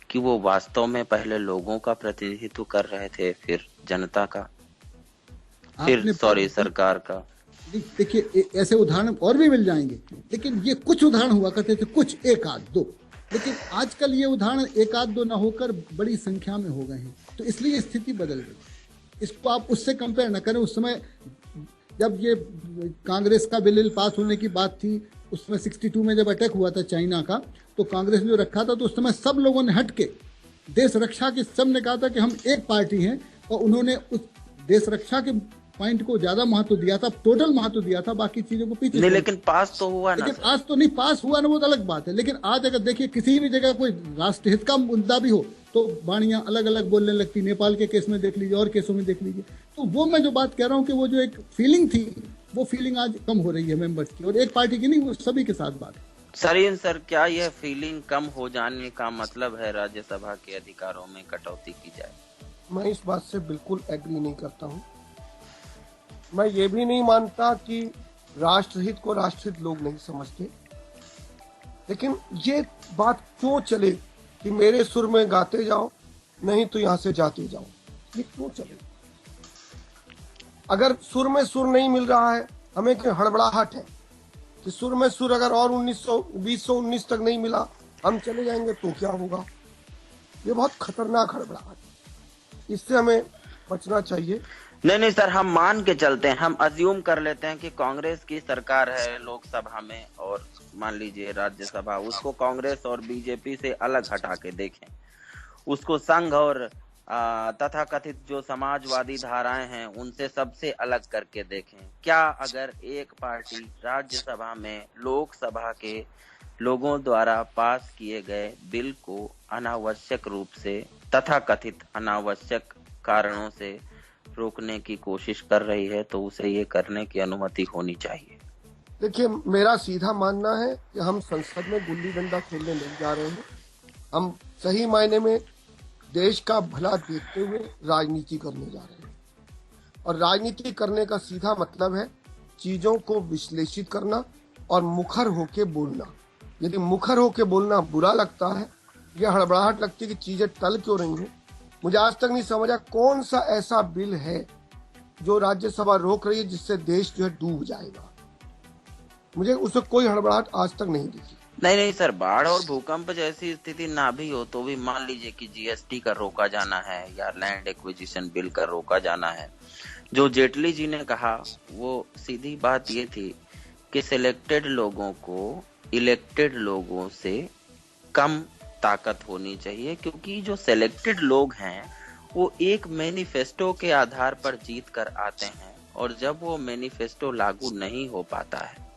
कि वो वास्तव में पहले लोगों का प्रतिनिधित्व कर रहे थे, फिर जनता का, फिर सरकार का? देखिए ऐसे उदाहरण और भी मिल जाएंगे, लेकिन ये कुछ उदाहरण हुआ करते थे, कुछ एक आध दो, लेकिन आजकल ये उदाहरण एक आध दो न होकर बड़ी संख्या में हो गए हैं। तो इसलिए स्थिति बदल गई। इसको आप उससे कंपेयर न करें। उस समय जब ये कांग्रेस का बिल पास होने की बात थी, उसमें 62 में जब अटैक हुआ था चाइना का, तो कांग्रेस ने जो रखा था तो उस समय सब लोगों ने हट के देश रक्षा की, सब ने कहा था कि हम एक पार्टी हैं, और उन्होंने उस देश रक्षा के पॉइंट को ज्यादा महत्व दिया था, टोटल महत्व दिया था, बाकी चीजों को पीछे नहीं। लेकिन पास तो हुआ ना। लेकिन आज तो नहीं पास हुआ ना, वो तो अलग बात है। लेकिन आज अगर देखिए किसी भी जगह कोई राष्ट्रहित का मुद्दा भी हो तो वाणियां अलग अलग बोलने लगती। नेपाल के केस में देख लीजिए और केसों में देख लीजिए। तो वो मैं जो बात कह रहा हूँ कि वो जो एक फीलिंग थी, वो फीलिंग आज कम हो रही है मेंबर्स की, और एक पार्टी की नहीं, वो सभी के साथ बात है। सर क्या यह फीलिंग कम हो जाने का मतलब है राज्यसभा के अधिकारों में कटौती की जाए? मैं इस बात से बिल्कुल एग्री नहीं करता हूँ। मैं ये भी नहीं मानता कि राष्ट्रहित को राष्ट्रहित लोग नहीं समझते, लेकिन ये बात क्यों चले कि मेरे सुर में गाते जाओ, नहीं तो यहाँ से जाते जाओ, ये क्यों चले? अगर सुर में सुर नहीं मिल रहा है, हमें क्यों हड़बड़ाहट है कि सुर में सुर अगर और 2019 तक नहीं मिला, हम चले जाएंगे तो क्या होगा? ये बहुत खतरनाक हड़बड़ाहट है, इससे हमें बचना चाहिए। नहीं सर, हम मान के चलते हैं, हम अज्यूम कर लेते हैं कि कांग्रेस की सरकार है लोकसभा में और मान लीजिए राज्यसभा, उसको कांग्रेस और बीजेपी से अलग हटा के देखें, उसको संघ और तथा कथित जो समाजवादी धाराएं हैं उनसे सबसे अलग करके देखें। क्या अगर एक पार्टी राज्यसभा में लोकसभा के लोगों द्वारा पास किए गए बिल को अनावश्यक रूप से तथा कथित अनावश्यक कारणों से रोकने की कोशिश कर रही है तो उसे ये करने की अनुमति होनी चाहिए? देखिए, मेरा सीधा मानना है कि हम संसद में गुल्ली डंडा खेलने नहीं जा रहे हैं। हम सही मायने में देश का भला देखते हुए राजनीति करने जा रहे हैं, और राजनीति करने का सीधा मतलब है चीजों को विश्लेषित करना और मुखर होके बोलना। यदि मुखर होके बोलना बुरा लगता है या हड़बड़ाहट लगती है कि चीजें टल क्यों रही हैं, मुझे आज तक नहीं समझा कौन सा ऐसा बिल है जो राज्यसभा रोक रही है जिससे देश जो है डूब जाएगा। मुझे उससे कोई हड़बड़ाहट आज तक नहीं दिखी। नहीं सर, बाढ़ और भूकंप जैसी स्थिति ना भी हो तो भी मान लीजिए कि जीएसटी का रोका जाना है या लैंड एक्विजिशन बिल का रोका जाना है। जो जेटली जी ने कहा वो सीधी बात ये थी कि सिलेक्टेड लोगों को इलेक्टेड लोगों से कम ताकत होनी चाहिए, क्योंकि जो सिलेक्टेड लोग हैं वो एक मैनिफेस्टो के आधार पर जीत कर आते हैं, और जब वो मैनिफेस्टो लागू नहीं हो पाता है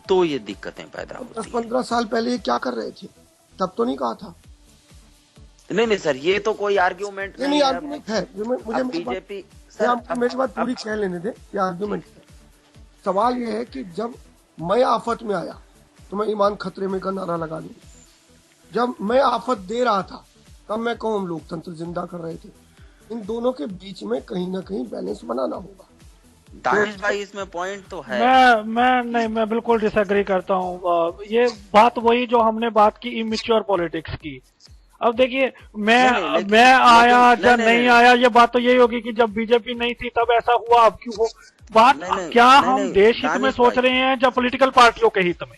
तो ये दिक्कतें पैदा होती हैं। 10-15 साल पहले ये क्या कर रहे थे, तब तो नहीं कहा था। नहीं सर, ये तो कोई आर्ग्यूमेंट नहीं आर्ग्यूमेंट है, मुझे बीजेपी मेरी बात पूरी कह लेने दे। ये आर्ग्यूमेंट है। सवाल ये है कि जब मैं आफत में आया तो मैं ईमान खतरे में का नारा लगा दूं, जब मैं आफत दे रहा था तब मैं कहूँ हम लोकतंत्र जिंदा कर रहे थे। इन दोनों के बीच में कहीं ना कहीं बैलेंस बनाना होगा। दानिश भाई इसमें पॉइंट तो है। मैं बिल्कुल डिसएग्री करता हूँ। ये बात वही जो हमने बात की इमेच्योर पॉलिटिक्स की। अब देखिए मैं आया या नहीं आया, ये बात तो यही होगी कि जब बीजेपी नहीं थी तब ऐसा हुआ, अब क्यों हो। बात क्या हम देश हित में सोच रहे हैं या पॉलिटिकल पार्टियों के हित में,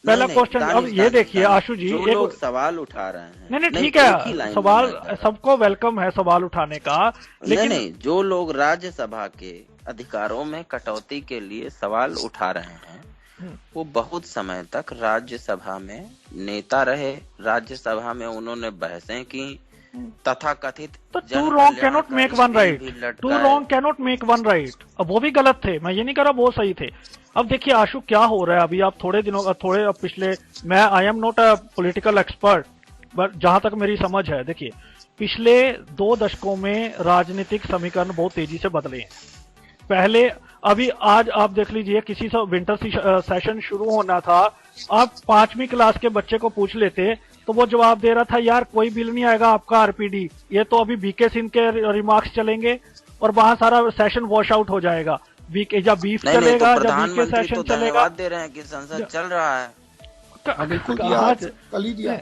पहला क्वेश्चन। अब ये देखिए आशु जी, जो लोग सवाल उठा रहे हैं, नहीं ठीक है, सवाल सबको वेलकम है सवाल उठाने का, लेकिन नहीं जो लोग राज्यसभा के अधिकारों में कटौती के लिए सवाल उठा रहे हैं वो बहुत समय तक राज्यसभा में नेता रहे, राज्यसभा में उन्होंने बहसें की, तथा कथित तो two wrong cannot make one right, two wrong cannot make one right. अब वो भी गलत थे, मैं ये नहीं कह रहा वो सही थे। अब देखिए आशु क्या हो रहा है अभी, आप थोड़े पिछले, मैं I am not a political expert, but जहां तक मेरी समझ है, देखिए पिछले 2 दशकों में राजनीतिक समीकरण बहुत तेजी से बदले हैं। पहले अभी आज आप देख लीजिए, किसी से विंटर सेशन शुरू होना था, आप 5वीं क्लास के बच्चे को पूछ लेते तो वो जवाब दे रहा था यार कोई बिल नहीं आएगा आपका आरपीडी, ये तो अभी बीके सिंह के रिमार्क्स चलेंगे और वहां सारा सेशन वॉश आउट हो जाएगा। बीके या बीफ चलेगा या बीके सेशन चलेगा। दे रहे हैं कि संसद चल रहा है, कल ही दिया।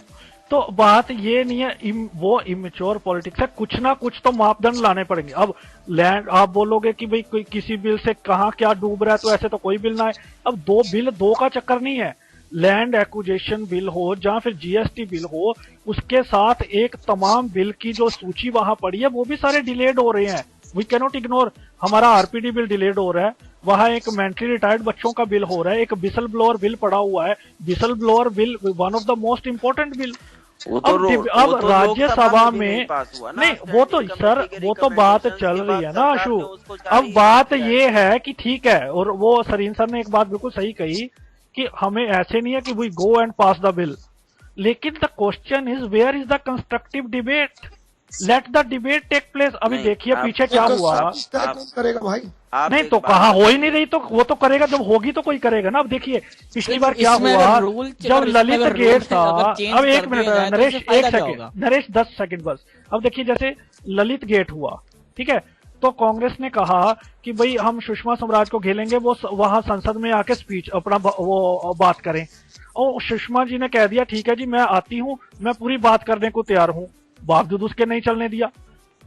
तो बात ये नहीं है, वो इमेच्योर पॉलिटिक्स है, कुछ ना कुछ तो मापदंड लाने पड़ेंगे। अब लैंड आप बोलोगे कि भाई कोई किसी बिल से कहाँ क्या डूब रहा है, तो ऐसे तो कोई बिल ना है। अब 2 बिल 2 का चक्कर नहीं है, लैंड एक्विजिशन बिल हो या फिर जीएसटी बिल हो, उसके साथ एक तमाम बिल की जो सूची वहां पड़ी है वो भी सारे डिलेड हो रहे हैं। वी कैनॉट इग्नोर, हमारा आरपीडी बिल डिलेड हो रहा है, वहां एक मेंटली रिटायर्ड बच्चों का बिल हो रहा है, एक विसल ब्लोअर बिल पड़ा हुआ है, whistle blower bill one of the most important bill. अब राज्यसभा में नहीं, वो तो सर वो तो बात चल रही है ना आशु। अब बात ये है कि ठीक है, और वो सरीन सर ने एक बात बिल्कुल सही कही कि हमें ऐसे नहीं है कि we go and pass the bill, लेकिन the question is where is the constructive debate, let the debate take place. अभी देखिए पीछे क्या हुआ, करेगा भाई नहीं तो कहा हो ही नहीं रही, तो वो तो करेगा, जब होगी तो कोई करेगा ना। अब देखिए पिछली बार क्या हुआ, जब ललित गेट था, अब 1 minute Naresh, 1 second Naresh, 10 second बस। अब देखिए जैसे ललित गेट हुआ, ठीक है, तो कांग्रेस ने कहा कि भाई हम सुषमा स्वराज को घेलेंगे, वो वहां संसद में आके स्पीच अपना वो बात करें, और सुषमा जी ने कह दिया ठीक है जी मैं आती हूँ, मैं पूरी बात करने को तैयार हूँ, बावजूद उसके नहीं चलने दिया।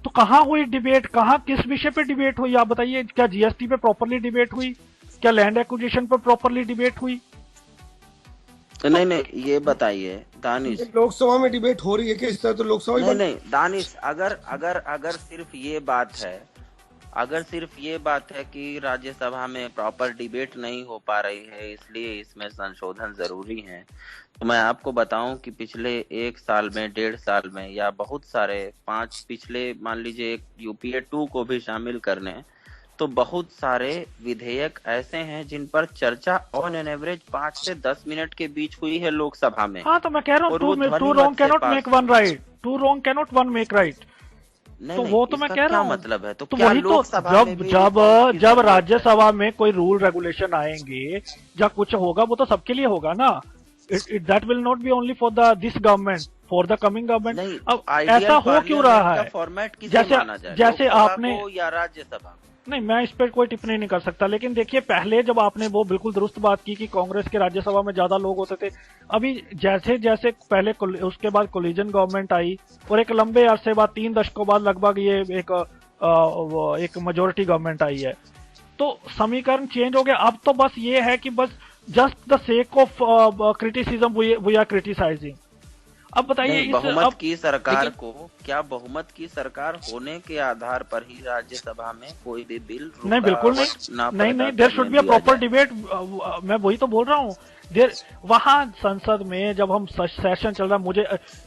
तो कहाँ हुई डिबेट, कहाँ किस विषय पे डिबेट हुई आप बताइए? क्या जीएसटी पे प्रॉपरली डिबेट हुई? क्या लैंड एक्विजिशन पे प्रॉपरली डिबेट हुई? नहीं ये बताइए दानिश, लोकसभा में डिबेट हो रही है कि इस तरह? तो लोकसभा नहीं दानिश, अगर सिर्फ ये बात है, अगर सिर्फ ये बात है कि राज्यसभा में प्रॉपर डिबेट नहीं हो पा रही है इसलिए इसमें संशोधन जरूरी है, तो मैं आपको बताऊं कि पिछले 1 साल में, 1.5 साल में, या बहुत सारे 5 पिछले, मान लीजिए एक यूपीए 2 को भी शामिल कर लें, तो बहुत सारे विधेयक ऐसे हैं जिन पर चर्चा ऑन एन एवरेज 5 से 10 मिनट के बीच हुई है लोकसभा में। हाँ तो मैं कह रहा हूँ two wrong cannot make one right, two wrong cannot one make right. तो वो तो मैं कह रहा हूँ, मतलब है तो वही तो जब राज्यसभा में कोई रूल रेगुलेशन आएंगे या कुछ होगा वो तो सबके लिए होगा ना, that will not be only for this government, for the coming government. अब ऐसा हो क्यों रहा है? जैसे आपने या राज्यसभा, नहीं मैं इस पर कोई टिप्पणी नहीं कर सकता, लेकिन देखिए पहले जब आपने वो बिल्कुल दुरुस्त बात की कि कांग्रेस के राज्यसभा में ज्यादा लोग होते थे, अभी जैसे जैसे पहले उसके बाद कोलिजन गवर्नमेंट आई और एक लंबे अरसे बाद 3 दशकों बाद लगभग ये एक मेजोरिटी गवर्नमेंट आई है, तो समीकरण चेंज हो गया। अब तो बस ये है कि बस just the sake of criticism we are criticizing. अब बताइए बहुमत की सरकार को, क्या बहुमत की सरकार होने के आधार पर ही राज्यसभा में कोई भी बिल नहीं, बिल्कुल नहीं, there should be a proper debate. मैं वही तो बोल रहा हूँ देर वहां संसद में जब हम सेशन चल रहा, मुझे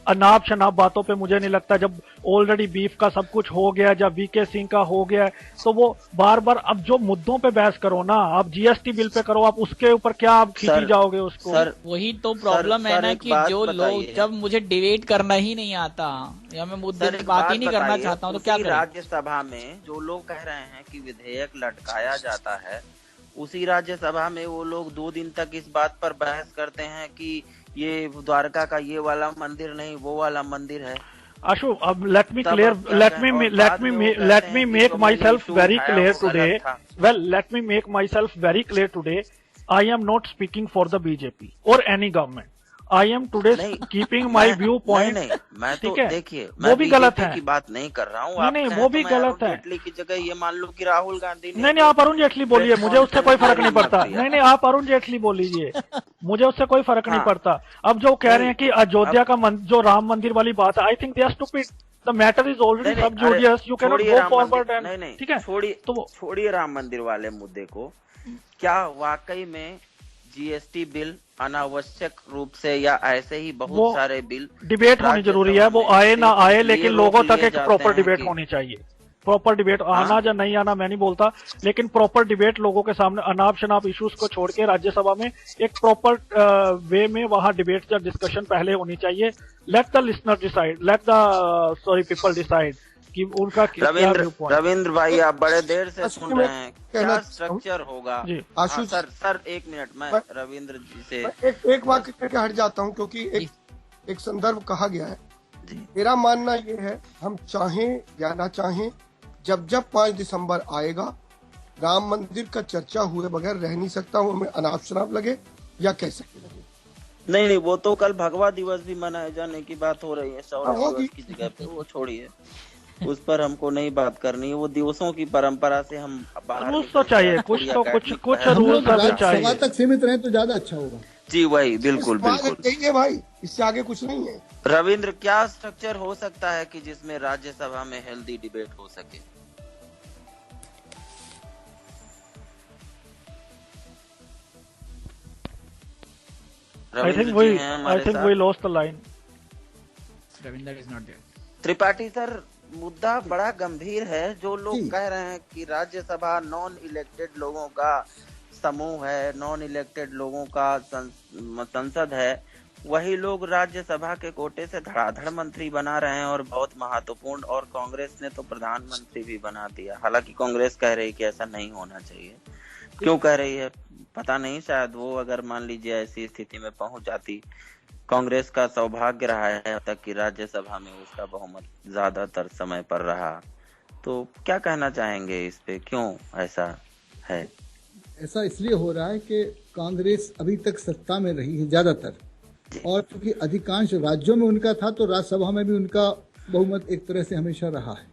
अनाप शनाप बातों पे मुझे नहीं लगता, जब ऑलरेडी बीफ का सब कुछ हो गया, जब वीके सिंह का हो गया, तो वो बार बार अब जो मुद्दों पे बहस करो ना, आप जीएसटी बिल पे करो, आप उसके ऊपर क्या आप खींची जाओगे उसको। सर वही तो प्रॉब्लम है ना कि जो लोग, जब मुझे डिबेट करना ही नहीं आता या मैं मुद्दे पे बात ही नहीं करना चाहता हूँ तो क्या करें। राज्यसभा में जो लोग कह रहे हैं कि विधेयक लटकाया जाता है, उसी राज्यसभा में वो लोग 2 दिन तक इस बात पर बहस करते हैं कि ये द्वारका का ये वाला मंदिर नहीं वो वाला मंदिर है। आशु, अब let me make myself very clear today. Well, let me make myself very clear today. I am not speaking for the BJP or any government. I am today keeping my viewpoint. नहीं, मैं तो देखिए, वो भी गलत है की बात नहीं कर रहा हूँ। नहीं, वो भी गलत है। जेटली की जगह ये मान लो कि राहुल गांधी ने। नहीं, आप अरुण जेटली बोलिए, मुझे उससे कोई फर्क नहीं पड़ता। नहीं, आप अरुण जेटली बोलिए, मुझे उससे कोई फर्क नहीं पड़ता। अब जो कह रहे हैं कि अयोध्या का जो राम मंदिर वाली बात है, I think they are stupid. The matter is already sub judice, you can not go forward and ठीक है। छोड़िए राम मंदिर वाले मुद्दे को, क्या वाकई में जीएसटी बिल अनावश्यक रूप से या ऐसे ही बहुत सारे बिल डिबेट होनी जरूरी है, वो आए ना आए, लेकिन लोगों तक एक प्रॉपर डिबेट होनी चाहिए। प्रॉपर डिबेट आना या नहीं आना मैं नहीं बोलता, लेकिन प्रॉपर डिबेट लोगों के सामने अनाप शनाप इश्यूज को छोड़ के राज्यसभा में एक प्रॉपर वे में वहां डिबेट या डिस्कशन पहले होनी चाहिए। Let the listener decide, let the people decide कि उनका रविंद्र भाई, आप बड़े देर से सुन रहे हैं, क्या स्ट्रक्चर होगा। आशु सर 1 मिनट, मैं रविंद्र जी से एक वाक्य करके हट जाता हूं, क्योंकि एक संदर्भ कहा गया है। मेरा मानना ये है, हम चाहें या ना चाहें, जब 5 दिसंबर आएगा, राम मंदिर का चर्चा हुए बगैर रह नहीं सकता हूँ, हमें अनाप शनाप लगे या कैसे लगे। नहीं, वो तो कल भगवा दिवस भी मनाए जाने की बात हो रही है, शौर्य दिवस की जगह पे, वो छोड़िए, उस पर हमको नहीं बात करनी है। वो दिवसों की परंपरा से हम बाहर रूल्स तो चाहिए, कुछ रूल्स चाहिए। सभा तक सीमित रहे तो ज्यादा अच्छा होगा। जी वही, बिल्कुल यही है भाई, इससे आगे कुछ नहीं है। रविंद्र, क्या स्ट्रक्चर हो सकता है कि जिसमें राज्यसभा में हेल्दी डिबेट हो सके? I think we lost the line. Ravinder is not there. Tripathi sir, मुद्दा बड़ा गंभीर है। जो लोग कह रहे हैं कि राज्यसभा नॉन इलेक्टेड लोगों का समूह है, नॉन इलेक्टेड लोगों का संसद है, वही लोग राज्यसभा के कोटे से धड़ाधड़ मंत्री बना रहे हैं और बहुत महत्वपूर्ण, और कांग्रेस ने तो प्रधानमंत्री भी बना दिया। हालांकि कांग्रेस कह रही है कि ऐसा नहीं होना चाहिए। क्यों कह रही है पता नहीं, शायद वो अगर मान लीजिए ऐसी स्थिति में पहुंच जाती, कांग्रेस का सौभाग्य रहा है अब तक कि राज्यसभा में उसका बहुमत ज्यादातर समय पर रहा। तो क्या कहना चाहेंगे इस पे, क्यों ऐसा है? ऐसा इसलिए हो रहा है कि कांग्रेस अभी तक सत्ता में रही है ज्यादातर, और क्योंकि अधिकांश राज्यों में उनका था, तो राज्यसभा में भी उनका बहुमत एक तरह से हमेशा रहा है।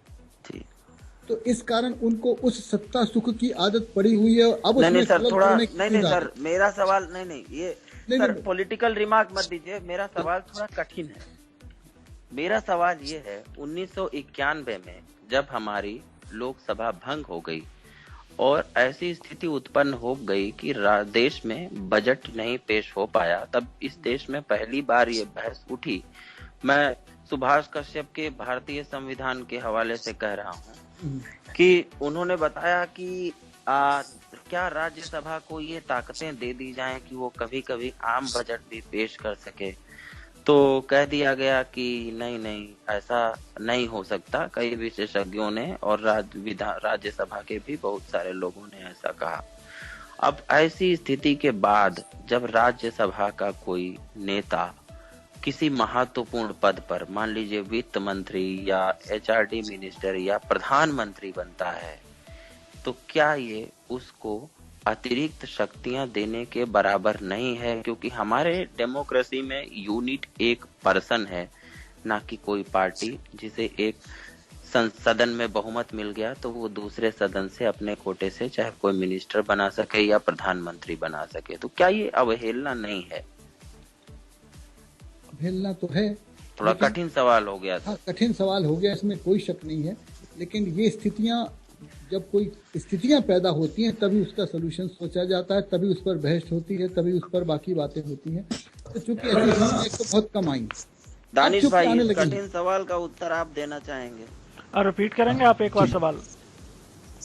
तो इस कारण उनको उस सत्ता सुख की आदत पड़ी हुई है। अब नहीं सर, थोड़ा नहीं सर, मेरा सवाल नहीं ये सर पॉलिटिकल रिमार्क मत दीजिए, मेरा सवाल थोड़ा कठिन है। मेरा सवाल ये है, 1991 में जब हमारी लोकसभा भंग हो गई और ऐसी स्थिति उत्पन्न हो गई कि देश में बजट नहीं पेश हो पाया, तब इस देश में पहली बार ये बहस उठी। मैं सुभाष कश्यप के भारतीय संविधान के हवाले से कह रहा हूँ कि उन्होंने बताया कि क्या राज्यसभा को ये ताकतें दे दी जाएं कि वो कभी कभी आम बजट भी पेश कर सके। तो कह दिया गया कि नहीं ऐसा नहीं हो सकता। कई विशेषज्ञों ने और राज्यसभा के भी बहुत सारे लोगों ने ऐसा कहा। अब ऐसी स्थिति के बाद जब राज्यसभा का कोई नेता किसी महत्वपूर्ण पद पर, मान लीजिए वित्त मंत्री या एचआरडी मिनिस्टर या प्रधानमंत्री बनता है, तो क्या ये उसको अतिरिक्त शक्तियां देने के बराबर नहीं है? क्योंकि हमारे डेमोक्रेसी में यूनिट एक पर्सन है, ना कि कोई पार्टी। जिसे एक सदन में बहुमत मिल गया तो वो दूसरे सदन से अपने कोटे से चाहे कोई मिनिस्टर बना सके या प्रधानमंत्री बना सके। तो क्या ये अवहेलना नहीं है? अवहेलना तो है, थोड़ा कठिन सवाल हो गया। हाँ, कठिन सवाल हो गया, इसमें कोई शक नहीं है। लेकिन ये स्थितियां जब कोई स्थितियां पैदा होती हैं तभी उसका सोल्यूशन सोचा जाता है, तभी उस पर बहस होती है, तभी उस पर बाकी बातें होती हैं। तो चूंकि ऐसी चीजें तो बहुत कम आई। दानिश भाई, इस कठिन सवाल का उत्तर आप देना चाहेंगे? रिपीट करेंगे आप एक बार सवाल?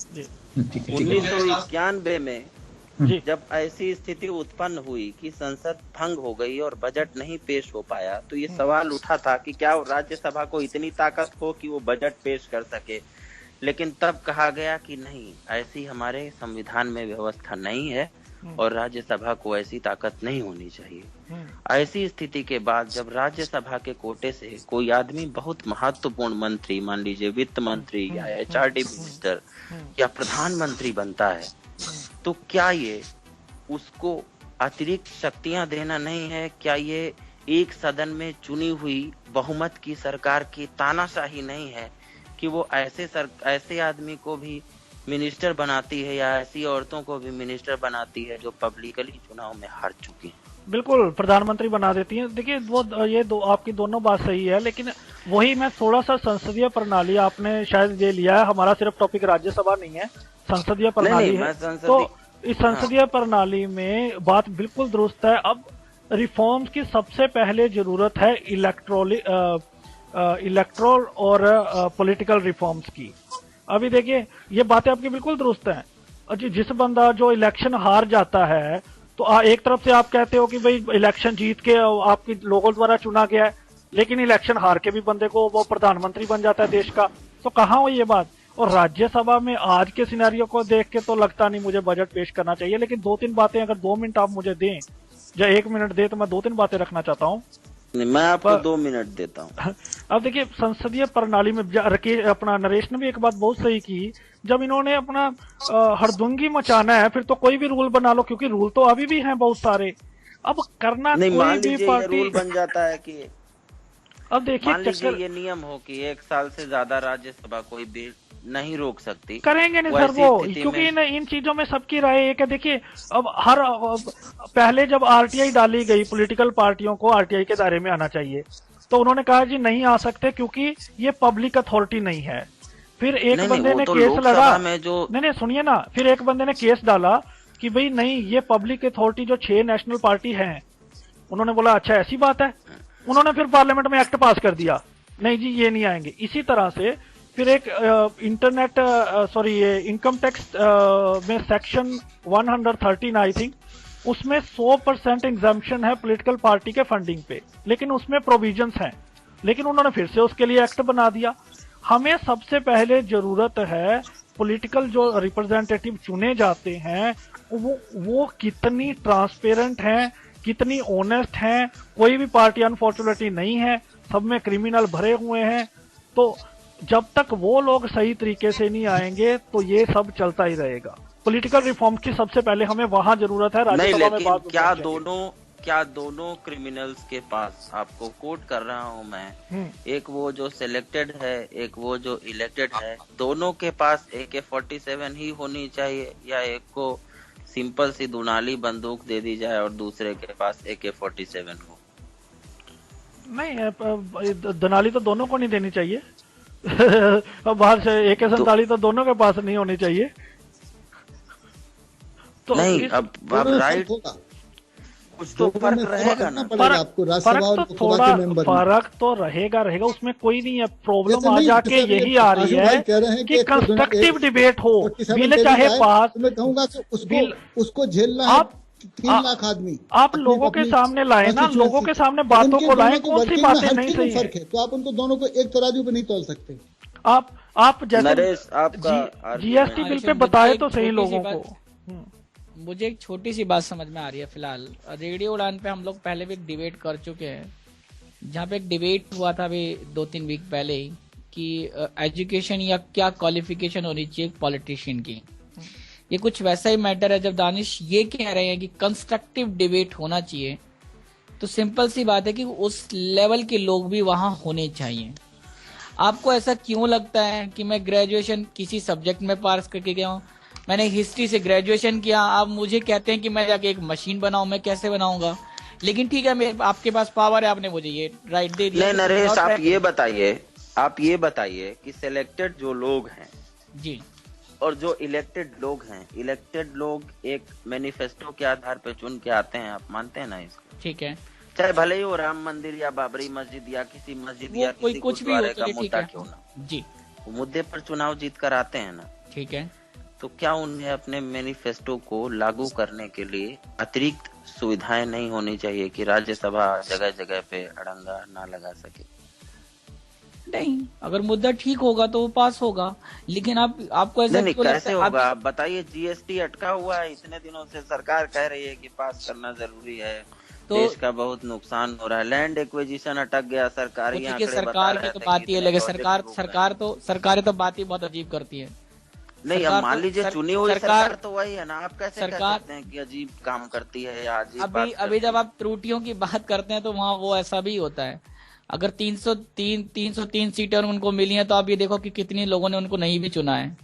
जी। 1991 में जी। जब ऐसी स्थिति उत्पन्न हुई कि संसद भंग हो गई और बजट नहीं पेश हो पाया, तो ये सवाल उठा था कि क्या राज्यसभा को इतनी ताकत हो कि वो बजट पेश कर सके। लेकिन तब कहा गया कि नहीं, ऐसी हमारे संविधान में व्यवस्था नहीं है और राज्यसभा को ऐसी ताकत नहीं होनी चाहिए। ऐसी स्थिति के बाद जब राज्यसभा के कोटे से कोई आदमी बहुत महत्वपूर्ण मंत्री, मान लीजिए वित्त मंत्री या HRD मिनिस्टर या प्रधानमंत्री बनता है, तो क्या ये उसको अतिरिक्त शक्तियां देना नहीं है? क्या ये एक सदन में चुनी हुई बहुमत की सरकार की तानाशाही नहीं है कि वो ऐसे आदमी को भी मिनिस्टर बनाती है या ऐसी औरतों को भी मिनिस्टर बनाती है जो पब्लिकली चुनाव में हार चुकी हैं? बिल्कुल, प्रधानमंत्री बना देती हैं। देखिए वो ये आपकी दोनों बात सही है, लेकिन वही मैं थोड़ा सा संसदीय प्रणाली, आपने शायद ये लिया है, हमारा सिर्फ टॉपिक राज्यसभा नहीं है, संसदीय प्रणाली है। तो इस संसदीय प्रणाली में बात बिल्कुल दुरुस्त है। अब रिफॉर्म्स की सबसे पहले जरूरत है इलेक्ट्रोल और पॉलिटिकल रिफॉर्म्स की। अभी देखिए ये बातें आपकी बिल्कुल दुरुस्त हैं। जिस बंदा जो इलेक्शन हार जाता है, तो एक तरफ से आप कहते हो कि भाई इलेक्शन जीत के आपकी लोगों द्वारा चुना गया है, लेकिन इलेक्शन हार के भी बंदे को वो प्रधानमंत्री बन जाता है देश का, तो कहाँ हो ये बात? और राज्यसभा में आज के सिनेरियो को देख के तो लगता नहीं मुझे बजट पेश करना चाहिए। लेकिन 2-3 बातें, अगर 2 मिनट आप मुझे दें या 1 मिनट दें, तो मैं 2-3 बातें रखना चाहता हूँ। मैं आपको 2 मिनट देता हूँ। अब देखिए संसदीय प्रणाली में अपना नरेश ने भी एक बात बहुत सही की, जब इन्होंने अपना हड़दंगी मचाना है फिर तो कोई भी रूल बना लो, क्योंकि रूल तो अभी भी हैं बहुत सारे। अब करना नहीं, कोई भी पार्टी रूल बन जाता है कि अब देखिए मान लीजिए ये नियम हो कि 1 साल से ज्यादा राज्यसभा कोई बिल नहीं रोक सकती, करेंगे नहीं सर वो, क्योंकि इन चीजों में सबकी राय एक है। देखिए अब पहले जब RTI डाली गई, पॉलिटिकल पार्टियों को RTI के दायरे में आना चाहिए, तो उन्होंने कहा जी नहीं आ सकते क्योंकि ये पब्लिक अथॉरिटी नहीं है। फिर एक बंदे ने केस लगा, नहीं सुनिए ना, फिर एक बंदे ने केस डाला कि भाई नहीं ये पब्लिक अथॉरिटी जो 6 नेशनल पार्टी हैं, उन्होंने बोला अच्छा ऐसी बात है, उन्होंने फिर पार्लियामेंट में एक्ट पास कर दिया, नहीं जी ये नहीं आएंगे। इसी तरह से फिर एक इनकम टैक्स में सेक्शन 113 आई थिंक, उसमें 100% एग्जाम्पशन है पॉलिटिकल पार्टी के फंडिंग पे, लेकिन उसमें प्रोविजंस हैं, लेकिन उन्होंने फिर से उसके लिए एक्ट बना दिया। हमें सबसे पहले जरूरत है पॉलिटिकल जो रिप्रेजेंटेटिव चुने जाते हैं वो कितनी ट्रांसपेरेंट हैं, कितनी ऑनेस्ट हैं। कोई भी पार्टी अनफॉर्चुनेटली नहीं है, सब में क्रिमिनल भरे हुए हैं। तो जब तक वो लोग सही तरीके से नहीं आएंगे तो ये सब चलता ही रहेगा। पॉलिटिकल रिफॉर्म की सबसे पहले हमें वहां जरूरत है। राज्यसभा में बात क्या दोनों क्रिमिनल्स के पास, आपको कोट कर रहा हूं मैं, एक वो जो सिलेक्टेड है, एक वो जो इलेक्टेड है, दोनों के पास AK-47 ही होनी चाहिए, या एक को सिंपल सी दुनाली बंदूक दे दी जाए और दूसरे के पास AK-47 हो? नहीं, दुनाली तो दोनों को नहीं देनी चाहिए। अब बाहर से AK-47 तो दोनों के पास नहीं होनी चाहिए। तो नहीं, अब राइट कुछ तो फर्क रहेगा ना, आपको राज्यसभा और लोकसभा के मेंबर फर्क तो रहेगा, उसमें कोई नहीं है। प्रॉब्लम आ जाके यही आ रही है कि कंस्ट्रक्टिव डिबेट हो, बिल चाहे पास। मैं कहूंगा कि उसको झेलना है 3 लाख आदमी। आप लोगों के सामने लाए ना, लोगों के सामने बातों को लाए, कौन सी बातें नहीं सही है? तो आप उनको दोनों को एक तराजू पे नहीं तोल सकते। आप जैसे GST बिल पे बताए तो सही लोगों को। मुझे एक छोटी सी बात समझ में आ रही है। फिलहाल रेडियो उड़ान पे हम लोग पहले भी एक डिबेट कर चुके हैं, जहाँ पे एक डिबेट हुआ था अभी 2-3 वीक पहले ही कि एजुकेशन या क्या क्वालिफिकेशन होनी चाहिए पॉलिटिशियन की। ये कुछ वैसा ही मैटर है। जब दानिश ये कह रहे हैं कि कंस्ट्रक्टिव डिबेट होना चाहिए, तो सिंपल सी बात है कि उस लेवल के लोग भी वहां होने चाहिए। आपको ऐसा क्यों लगता है कि मैं ग्रेजुएशन किसी सब्जेक्ट में पास करके गया हूँ, मैंने हिस्ट्री से ग्रेजुएशन किया, आप मुझे कहते हैं कि मैं जाके एक मशीन बनाऊं, मैं कैसे बनाऊंगा? लेकिन ठीक है, मेरे आपके पास पावर है, आपने मुझे ये राइट दे दिया। नहीं नरेश, आप ये बताइए कि सिलेक्टेड जो लोग हैं जी, और जो इलेक्टेड लोग हैं, इलेक्टेड लोग एक मैनिफेस्टो के आधार पे चुन के आते हैं, आप मानते हैं ना इसको? ठीक है, चाहे भले ही वो राम मंदिर या बाबरी मस्जिद या किसी मस्जिद या कोई किसी कुछ भी हो, गुरुद्वारे का चलिए ठीक मुद्दा है क्यों ना, जी, वो मुद्दे पर चुनाव जीत कर आते हैं ना, ठीक है। तो क्या उन्हें अपने मैनिफेस्टो को लागू करने के लिए अतिरिक्त सुविधाएं नहीं होनी चाहिए कि राज्यसभा जगह जगह पे अड़ंगा ना लगा सके? नहीं, अगर मुद्दा ठीक होगा तो वो पास होगा, लेकिन आपको ऐसा नहीं क्यों लगता कैसे है? होगा आप बताइए। जीएसटी अटका हुआ है इतने दिनों से, सरकार कह रही है कि पास करना जरूरी है, तो देश का बहुत नुकसान हो रहा है। लैंड एक्विजिशन अटक गया, सरकारी देखिए आंकड़े बता सरकार रहे की तो थे बात कि ही इतने अलग है, प्रोजेक्ट रुक सरकारें तो बात ही बहुत अजीब करती है। नहीं, सरकार अब मान तो लीजिए चुनी हुई सरकार तो वही है ना, आप कैसे कह सरकार सकते हैं कि अजीब काम करती है या अजीब अभी बात अभी करती जब है? आप त्रुटियों की बात करते हैं तो वहाँ वो ऐसा भी होता है। अगर 303 सीटें उनको मिली हैं तो आप ये देखो कि कितनी लोगों ने उनको नहीं भी चुना है।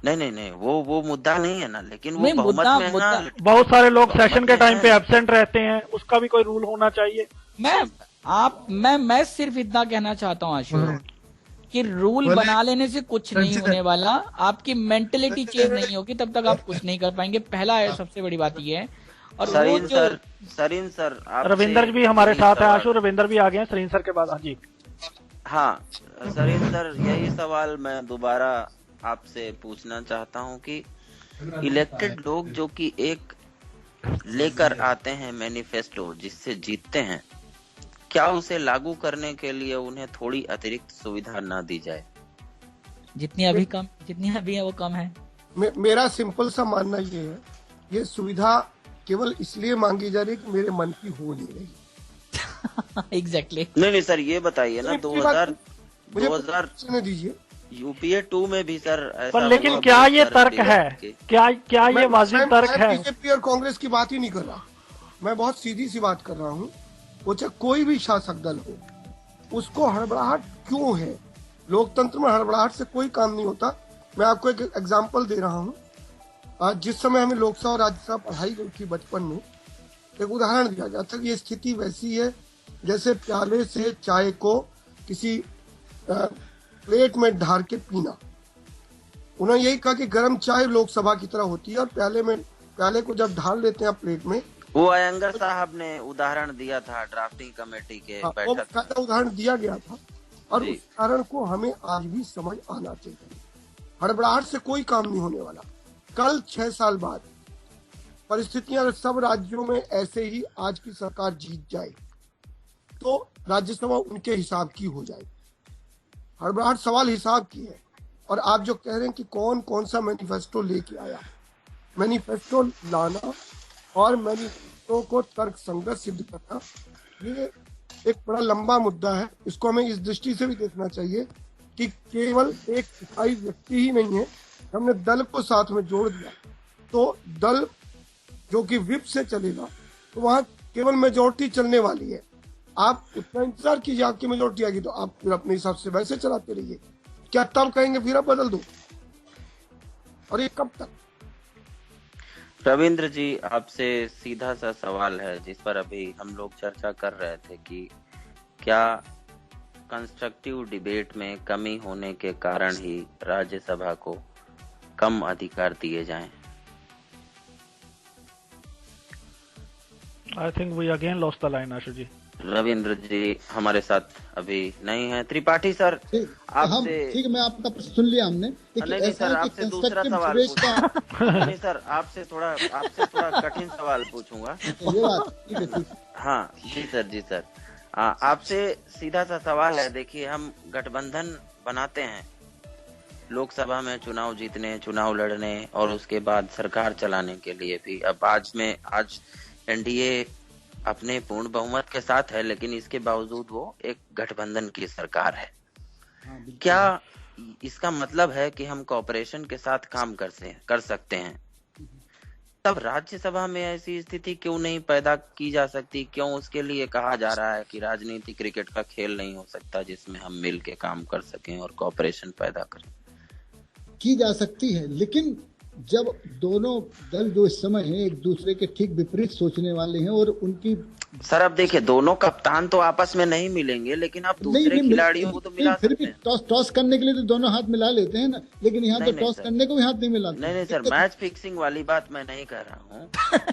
नहीं, वो मुद्दा नहीं है ना, लेकिन वो नहीं, बहुमत में है ना। बहुत सारे लोग बहुमत सेशन के में टाइम है। पे एब्सेंट रहते हैं, उसका भी कोई रूल होना चाहिए। मैं सिर्फ इतना कहना चाहता हूँ आशु कि रूल बना लेने से कुछ नहीं होने वाला, आपकी मेंटेलिटी चेंज नहीं होगी तब तक आप कुछ नहीं कर पाएंगे। पहला है, सबसे बड़ी बात ये है। और सरीन सर रविंदर भी हमारे साथ है, आशु रविंदर भी आ गए हैं सरीन सर के बाद। हाँ जी, हाँ सरीन सर, यही सवाल मैं दोबारा आपसे पूछना चाहता हूँ कि इलेक्टेड लोग जो कि एक लेकर आते हैं मैनिफेस्टो जिससे जीतते हैं, क्या उसे लागू करने के लिए उन्हें थोड़ी अतिरिक्त सुविधा ना दी जाए? जितनी अभी है वो कम है। मेरा सिंपल सा मानना ये है, ये सुविधा केवल इसलिए मांगी जा रही है कि मेरे मन की हो नहीं रही। एग्जैक्टली। नहीं सर, ये बताइए ना, 2000 दीजिए यूपीए 2 में भी सर ऐसा पर लेकिन हुआ, क्या ये बहुत तर्क सारे है? क्या ये वाजिब तर्क है? बीजेपी और कांग्रेस की बात ही नहीं कर रहा, मैं बहुत सीधी सी बात कर रहा हूँ। वो चाहे कोई भी शासक दल हो, उसको हड़बड़ाहट क्यों है? लोकतंत्र में हड़बड़ाहट से कोई काम नहीं होता। मैं आपको एक एग्जांपल दे रहा हूँ। जिस समय हमें लोकसभा और राज्यसभा पढ़ाई गई थी बचपन में, एक उदाहरण दिया गया था कि ये स्थिति वैसी है जैसे प्याले से चाय को किसी प्लेट में ढार के पीना। उन्होंने यही कहा कि गर्म चाय लोकसभा की तरह होती है और प्याले को जब ढाल लेते हैं प्लेट में, वो अयंगर साहब ने उदाहरण दिया था ड्राफ्टिंग कमेटी के बैठक में। उदाहरण दिया गया था और उस उदाहरण को हमें आज भी समझ आना चाहिए। हड़बड़ाहट से कोई काम नहीं होने वाला। कल 6 साल बाद परिस्थितियां सब राज्यों में ऐसे ही आज की सरकार जीत जाए तो राज्यसभा उनके हिसाब की हो जाए। हड़बड़ाहट सवाल हिसाब की है। और आप जो कह रहे हैं कि कौन कौन सा मैनिफेस्टो लेके आया, मैनिफेस्टो लाना और मैनिफेस्टो को तर्क संगत सिद्ध करना, ये एक बड़ा लंबा मुद्दा है। इसको हमें इस दृष्टि से भी देखना चाहिए कि केवल एक इकाई व्यक्ति ही नहीं है। हमने दल को साथ में जोड़ दिया तो दल जो कि विप से चलेगा तो वहां केवल मेजोरिटी चलने वाली है। आप उतना इंतजार कीजिए, आपकी मेजोरिटी आएगी तो आप फिर अपने हिसाब से वैसे चलाते रहिए। क्या तब कहेंगे फिर अब बदल दो? और ये कब तक? रविंद्र जी, आपसे सीधा सा सवाल है जिस पर अभी हम लोग चर्चा कर रहे थे कि क्या कंस्ट्रक्टिव डिबेट में कमी होने के कारण ही राज्यसभा को कम अधिकार दिए जाएं? I think we again lost the line. Ashu ji, Ravindra ji हमारे साथ अभी नहीं है। त्रिपाठी सर, आपसे ठीक है, मैं आपका प्रश्न सुन लिया हमने। नहीं सर, आपसे दूसरा सवाल नहीं सर, आपसे थोड़ा कठिन सवाल पूछूंगा। ये बात ठीक है। हाँ जी सर, आपसे सीधा सा सवाल है। देखिए, हम गठबंधन बनाते हैं लोकसभा में चुनाव जीतने, चुनाव लड़ने और उसके बाद सरकार चलाने के लिए भी। अब आज एनडीए अपने पूर्ण बहुमत के साथ है, लेकिन इसके बावजूद वो एक गठबंधन की सरकार है। क्या इसका मतलब है कि हम कॉपरेशन के साथ काम कर सकते हैं? तब राज्यसभा में ऐसी स्थिति क्यों नहीं पैदा की जा सकती? क्यों उसके लिए कहा जा रहा है कि राजनीति क्रिकेट का खेल नहीं हो सकता जिसमें हम मिल के काम कर सकें और कॉपरेशन पैदा करें? की जा सकती है, लेकिन जब दोनों दल जो इस समय हैं एक दूसरे के ठीक विपरीत सोचने वाले हैं और उनकी सर अब देखिए दोनों कप्तान तो आपस में नहीं मिलेंगे, लेकिन आप दूसरे खिलाड़ियों को तो मिला फिर सकते भी हैं। टॉस करने के लिए तो दोनों हाथ मिला लेते हैं ना, लेकिन यहाँ तो टॉस करने को भी हाथ नहीं मिलाते। नहीं सर, मैच फिक्सिंग वाली बात मैं नहीं कर रहा हूँ।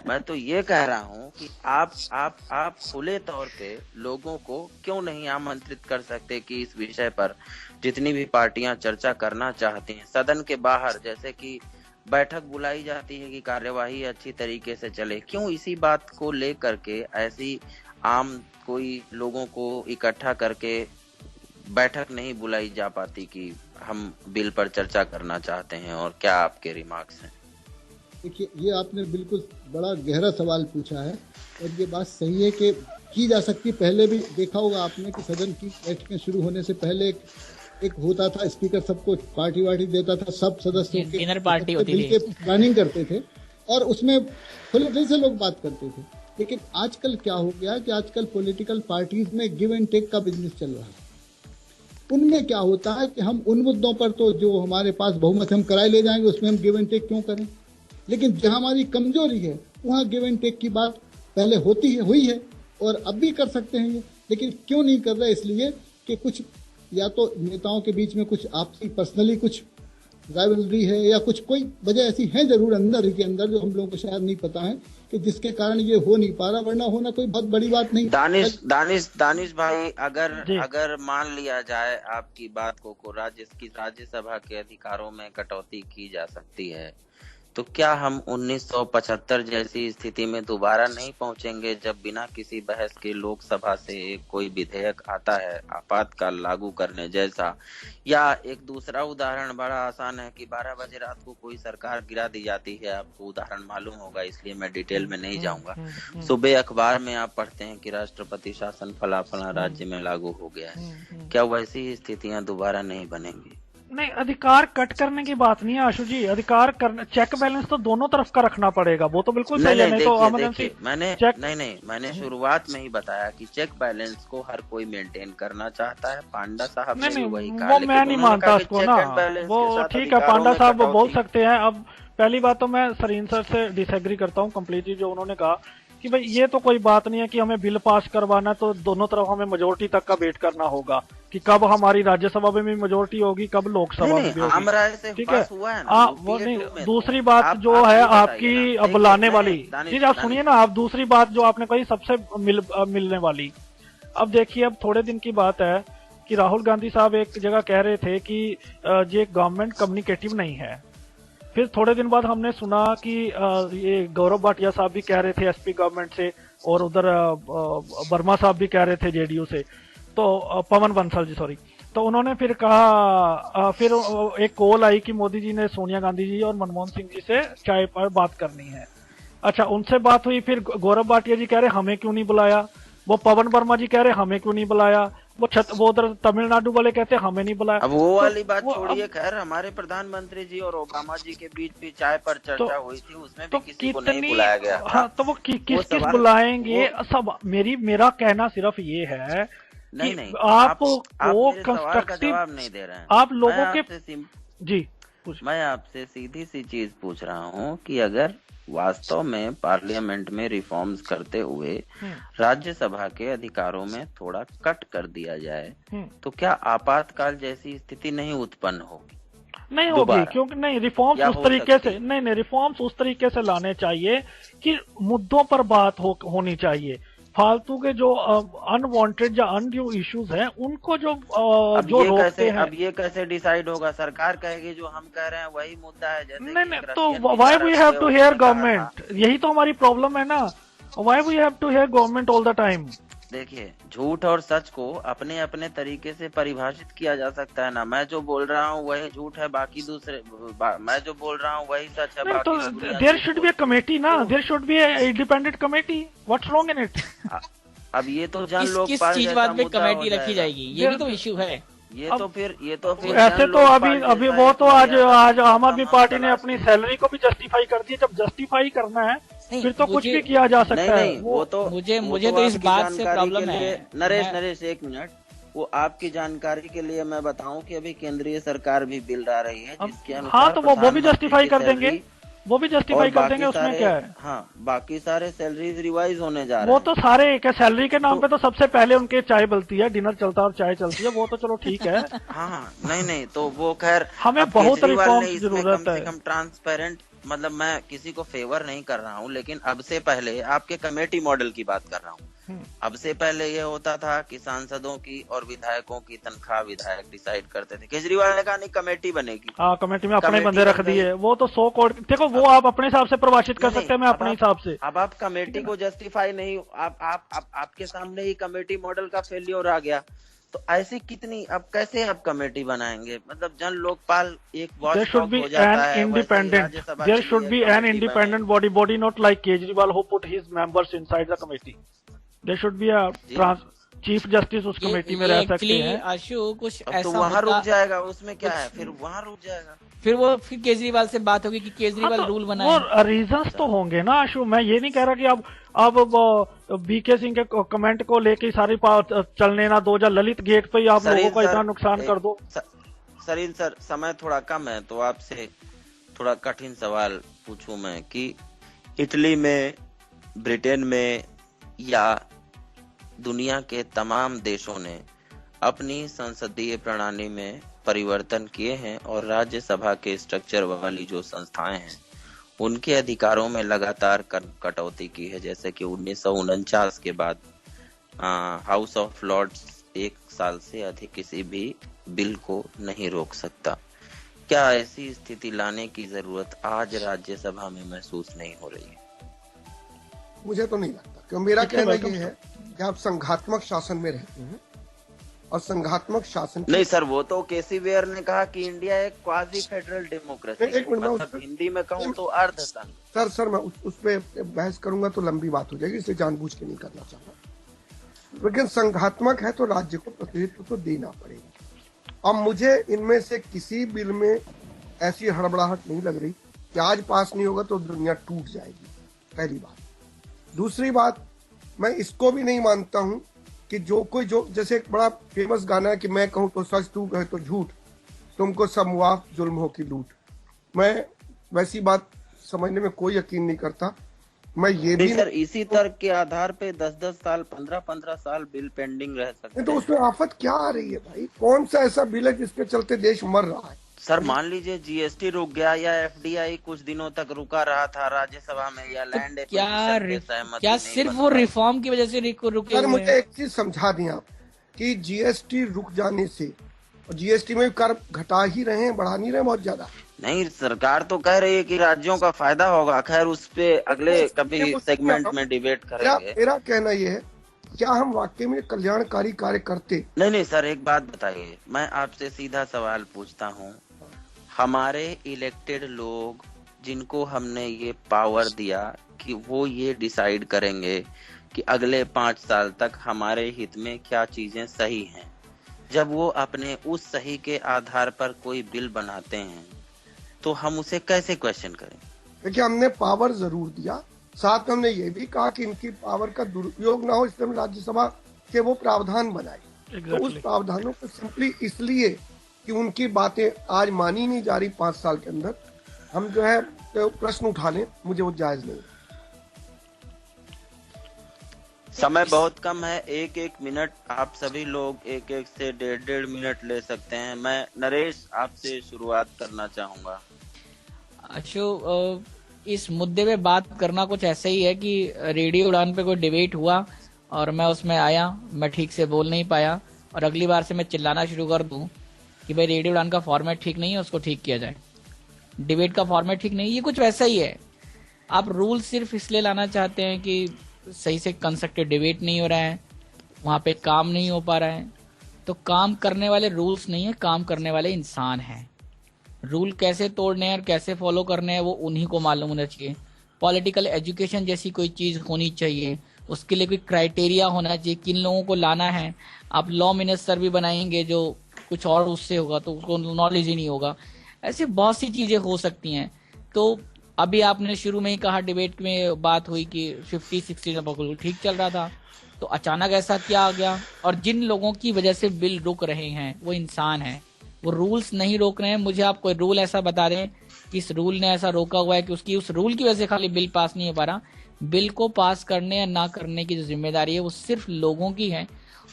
मैं तो ये कह रहा हूँ कि आप खुले तौर पे लोगों को क्यों नहीं आमंत्रित कर सकते कि इस विषय पर जितनी भी पार्टियां चर्चा करना चाहती हैं सदन के बाहर, जैसे कि बैठक बुलाई जाती है कि कार्यवाही अच्छी तरीके से चले, क्यों इसी बात को लेकर के ऐसी आम कोई लोगों को इकट्ठा करके बैठक नहीं बुलाई जा पाती कि हम बिल पर चर्चा करना चाहते हैं? और क्या आपके रिमार्क्स हैं? देखिए, ये आपने बिल्कुल बड़ा गहरा सवाल पूछा है और ये बात सही है कि की जा सकती। पहले भी देखा होगा आपने कि सदन की बैठकें शुरू होने से पहले एक होता था, स्पीकर सबको पार्टी वार्टी देता था, सब सदस्यों के डिनर पार्टी होती बिल के प्लानिंग करते थे और उसमें खुले दिल से लोग बात करते थे। लेकिन आजकल क्या हो गया कि आजकल पॉलिटिकल पार्टीज में गिव एंड टेक का बिजनेस चल रहा है। उनमें क्या होता है कि हम उन मुद्दों पर तो जो हमारे पास बहुमत हम कराए ले जाएंगे उसमें हम गिव एंड टेक क्यों करें, लेकिन जहां हमारी कमजोरी है वहां गिव एंड टेक की बात पहले होती है, हुई है और अब भी कर सकते हैं ये। लेकिन क्यों नहीं कर रहे? इसलिए कि कुछ या तो नेताओं के बीच में कुछ आपसी पर्सनली कुछ राइवलरी है या कुछ कोई वजह ऐसी है जरूर अंदर ही के अंदर जो हम लोगों को शायद नहीं पता है कि जिसके कारण ये हो नहीं पा रहा, वरना होना कोई बहुत बड़ी बात नहीं। दानिश भाई, अगर मान लिया जाए आपकी बात को राज्यसभा के अधिकारों में कटौती की जा सकती है, तो क्या हम 1975 जैसी स्थिति में दोबारा नहीं पहुंचेंगे जब बिना किसी बहस के लोकसभा से कोई विधेयक आता है आपातकाल लागू करने जैसा? या एक दूसरा उदाहरण बड़ा आसान है कि 12 बजे रात को कोई सरकार गिरा दी जाती है, आपको उदाहरण मालूम होगा इसलिए मैं डिटेल में नहीं जाऊंगा। सुबह अखबार में आप पढ़ते हैं कि राष्ट्रपति शासन फला फला राज्य में लागू हो गया है। क्या वैसी स्थितियां दोबारा नहीं बनेंगी? नहीं, अधिकार कट करने की बात नहीं है आशु जी, अधिकार करने, चेक बैलेंस तो दोनों तरफ का रखना पड़ेगा, वो तो बिल्कुल सही है। नहीं तो इमरजेंसी मैंने शुरुआत में ही बताया कि चेक बैलेंस को हर कोई मेंटेन करना चाहता है। पांडा साहब ने वही कहा, वो मैं नहीं मानता उसको ना, वो ठीक है पांडा साहब वो बोल सकते हैं। अब पहली बात तो मैं सरीन सर से डिसएग्री करता हूँ कम्प्लीटली, जो उन्होंने कहा कि भाई ये तो कोई बात नहीं है कि हमें बिल पास करवाना तो दोनों तरफ हमें मेजोरिटी तक का वेट करना होगा कि कब हमारी राज्यसभा में भी मेजोरिटी होगी, कब लोकसभा में भी होगी। ठीक है, वो नहीं। दूसरी बात जो है आपकी अब बुलाने वाली चीज, आप सुनिए ना, आप दूसरी बात जो आपने कही सबसे मिलने वाली। अब देखिए, अब थोड़े दिन की बात है कि राहुल गांधी साहब एक जगह कह रहे थे कि ये गवर्नमेंट कम्युनिकेटिव नहीं है। फिर थोड़े दिन बाद हमने सुना कि ये गौरव भाटिया साहब भी कह रहे थे एसपी गवर्नमेंट से, और उधर वर्मा साहब भी कह रहे थे जेडीयू से, तो पवन बंसल जी सॉरी, तो उन्होंने फिर कहा, फिर एक कॉल आई कि मोदी जी ने सोनिया गांधी जी और मनमोहन सिंह जी से चाय पर बात करनी है। अच्छा, उनसे बात हुई, फिर गौरव भाटिया जी कह रहे हमें क्यों नहीं बुलाया, वो पवन वर्मा जी कह रहे हमें क्यों नहीं बुलाया, वो उधर तमिलनाडु वाले कहते हमें नहीं बुलाया। अब वो वाली बात छोड़िए, खैर हमारे प्रधानमंत्री जी और ओबामा जी के बीच भी चाय पर चर्चा हुई थी, उसमें भी किसी को नहीं बुलाया गया। हाँ, तो वो किस बुलाएंगे? सब मेरा कहना सिर्फ ये है नहीं, आप कंस्ट्रक्टिव जवाब नहीं दे रहे हैं। आप लोगों के जी, मैं आपसे सीधी सी चीज पूछ रहा हूँ कि अगर वास्तव में पार्लियामेंट में रिफॉर्म्स करते हुए राज्यसभा के अधिकारों में थोड़ा कट कर दिया जाए तो क्या आपातकाल जैसी स्थिति नहीं उत्पन्न होगी? नहीं होगी, क्योंकि नहीं, रिफॉर्म्स उस तरीके से नहीं, रिफॉर्म्स उस तरीके से लाने चाहिए कि मुद्दों पर बात होनी चाहिए। फालतू के जो अनवांटेड या अनड्यू इश्यूज हैं उनको जो रोकते हैं। अब ये कैसे डिसाइड होगा? सरकार कहेगी जो हम कह रहे हैं वही मुद्दा है। जैसे नहीं, तो why we have to hear government, यही तो हमारी प्रॉब्लम है ना। Why we have to hear government all the time. देखिए, झूठ और सच को अपने अपने तरीके से परिभाषित किया जा सकता है ना। मैं जो बोल रहा हूँ वही झूठ है, बाकी दूसरे मैं जो बोल रहा हूँ वही सच है। तो there should be a committee ना, there should be a independent committee, what's wrong in it? अब ये तो जन लोकपाल किस चीज बात पे कमेटी रखी जाएगी, ये भी तो इश्यू है। ये तो फिर ऐसे तो अभी वो तो आज आम आदमी पार्टी ने अपनी सैलरी को भी जस्टिफाई कर दी। जब जस्टिफाई करना है फिर तो कुछ भी किया जा सकता है। वो तो मुझे तो इस बात से प्रॉब्लम है। नरेश एक मिनट, वो आपकी जानकारी के लिए मैं बताऊं कि अभी केंद्रीय सरकार भी बिल ला रही है जिसके अनुसार हाँ, तो वो भी जस्टिफाई कर देंगे। वो भी जस्टिफाई कर देंगे, उसमें क्या है। हाँ, बाकी सारे सैलरीज रिवाइज होने जा रहे वो हैं। तो सारे एक है, सैलरी के नाम पे तो सबसे पहले उनके चाय बनती है, डिनर चलता है और चाय चलती है, वो तो चलो ठीक है। हाँ, नहीं तो वो खैर हमें अब बहुत केजरीवाल रिफॉर्म ने की इसमें जरूरत कम से है। कम ट्रांसपेरेंट, मतलब मैं किसी को फेवर नहीं कर रहा हूँ, लेकिन अब से पहले आपके कमेटी मॉडल की बात कर रहा हूँ। अब से पहले ये होता था कि सांसदों की और विधायकों की तनख्वाह विधायक डिसाइड करते थे। केजरीवाल ने कहा नहीं, कमेटी बनेगी। हाँ, कमेटी में अपने कमेटी बंदे रख बन गई। दिए, वो तो 100 करोड़, देखो वो आप अपने हिसाब से परिभाषित कर सकते हैं, मैं अपने हिसाब से। अब आप कमेटी को जस्टिफाई नहीं, आपके सामने ही कमेटी मॉडल का फेल्योर आ गया, तो ऐसी कितनी, अब कैसे आप कमेटी बनाएंगे? मतलब जन लोकपाल एक there should be an independent, there should be an independent body not like Kejriwal who put his members inside the committee. There should be a chief justice उस कमेटी में रह सकते हैं। आशु कुछ तो ऐसा वहाँ रुक जाएगा, उसमें क्या है, फिर वहाँ रुक जाएगा। फिर केजरीवाल से बात होगी कि केजरीवाल रूल बनाए। वो रीजंस तो होंगे ना आशु, मैं ये नहीं कह रहा कि अब बीके सिंह के कमेंट को लेके सारी चलने ना दो, या ललित गेट पे ही आप लोगों का इतना नुकसान कर दो। सर समय थोड़ा कम है, तो आपसे थोड़ा कठिन सवाल पूछूं मैं कि इटली में, ब्रिटेन में या दुनिया के तमाम देशों ने अपनी संसदीय प्रणाली में परिवर्तन किए हैं और राज्यसभा के स्ट्रक्चर वाली जो संस्थाएं हैं उनके अधिकारों में लगातार कटौती की है। जैसे कि 1949 के बाद हाउस ऑफ लॉर्ड्स 1 साल से अधिक किसी भी बिल को नहीं रोक सकता। क्या ऐसी स्थिति लाने की जरूरत आज राज्यसभा में महसूस नहीं हो रही है? मुझे तो नहीं लगता, क्योंकि मेरा कहना ये है कि आप संघात्मक शासन में रहते हैं और संघात्मक शासन नहीं सर, वो तो केसी वेयर ने कहा कि इंडिया एक क्वाजी फेडरल डेमोक्रेसी, एक मिनट, मतलब हिंदी में कहूँ तो अर्धसंघ। सर मैं उस पे बहस करूंगा तो लंबी बात हो जाएगी, इसलिए जानबूझ के नहीं करना चाहता। लेकिन संघात्मक है तो राज्य को प्रतिनिधित्व तो देना पड़ेगा। अब मुझे इनमें से किसी बिल में ऐसी हड़बड़ाहट नहीं लग रही कि आज पास नहीं होगा तो दुनिया टूट जाएगी, पहली बात। दूसरी बात, मैं इसको भी नहीं मानता हूं कि जो जैसे एक बड़ा फेमस गाना है कि मैं कहूं तो सच, तू कहे तो झूठ, तुमको सब मुआफ जुल्म हो की लूट। मैं वैसी बात समझने में कोई यकीन नहीं करता। मैं ये भी सर, इसी तर्क के आधार पे 10-10 साल, 15-15 साल बिल पेंडिंग रह सकते हैं। तो उसमें आफत क्या आ रही है भाई? कौन सा ऐसा बिल है जिसके चलते देश मर रहा है? सर मान लीजिए जीएसटी रुक गया या एफडीआई कुछ दिनों तक रुका रहा था राज्यसभा में, या लैंड क्या सिर्फ वो रिफॉर्म की वजह से रुके? सर मुझे एक चीज समझा दिया आप कि जीएसटी रुक जाने से, और जीएसटी में कर घटा ही रहे हैं, बढ़ा नहीं रहे बहुत ज्यादा। नहीं, सरकार तो कह रही है कि राज्यों का फायदा होगा। खैर उस पे अगले कभी सेगमेंट में डिबेट करेंगे। मेरा कहना यह है, क्या हम वाकई में कल्याणकारी कार्य करते? नहीं सर, एक बात बताइए, मैं आपसे सीधा सवाल पूछता हूँ। हमारे इलेक्टेड लोग जिनको हमने ये पावर दिया कि वो ये डिसाइड करेंगे कि अगले 5 साल तक हमारे हित में क्या चीजें सही हैं, जब वो अपने उस सही के आधार पर कोई बिल बनाते हैं तो हम उसे कैसे क्वेश्चन करें? देखिए, हमने पावर जरूर दिया, साथ में हमने ये भी कहा कि इनकी पावर का दुरुपयोग ना हो, इसलिए राज्यसभा के वो प्रावधान बनाए। तो उस प्रावधानों को सिंपली इसलिए कि उनकी बातें आज मानी नहीं जा रही 5 साल के अंदर, हम जो है तो प्रश्न उठा लें, मुझे वो जायज नहीं। समय बहुत कम है, 1-1 मिनट आप सभी लोग 1-1 से 1.5 मिनट ले सकते हैं। मैं नरेश आपसे शुरुआत करना चाहूंगा। अशोक, इस मुद्दे पे बात करना कुछ ऐसा ही है कि रेडियो उड़ान पे कोई डिबेट हुआ और मैं उसमें आया, मैं ठीक से बोल नहीं पाया, और अगली बार से मैं चिल्लाना शुरू कर दूं कि भाई रेडियो उड़ान का फॉर्मेट ठीक नहीं है, उसको ठीक किया जाए। डिबेट का फॉर्मेट ठीक नहीं, ये कुछ वैसा ही है। आप रूल सिर्फ इसलिए लाना चाहते हैं कि सही से कंस्ट्रक्टिव डिबेट नहीं हो रहा है, वहां पे काम नहीं हो पा रहा है। तो काम करने वाले रूल्स नहीं है, काम करने वाले इंसान हैं। रूल कैसे तोड़ने हैं और कैसे फॉलो करने हैं वो उन्हीं को मालूम होना चाहिए। पॉलिटिकल एजुकेशन जैसी कोई चीज होनी चाहिए, उसके लिए कोई क्राइटेरिया होना चाहिए, किन लोगों को लाना है। आप लॉ मिनिस्टर भी बनाएंगे जो कुछ और उससे होगा तो उसको नॉलेज ही नहीं होगा। ऐसे बहुत सी चीजें हो सकती हैं। तो अभी आपने शुरू में ही कहा, डिबेट में बात हुई कि 50-60 बिल्कुल ठीक चल रहा था, तो अचानक ऐसा क्या आ गया? और जिन लोगों की वजह से बिल रुक रहे हैं वो इंसान हैं, वो रूल्स नहीं रोक रहे हैं। मुझे आप कोई रूल ऐसा बता दें किस रूल ने ऐसा रोका हुआ है कि उसकी उस रूल की वजह से खाली बिल पास नहीं हो पा रहा। बिल को पास करने या ना करने की जो जिम्मेदारी है वो सिर्फ लोगों की है।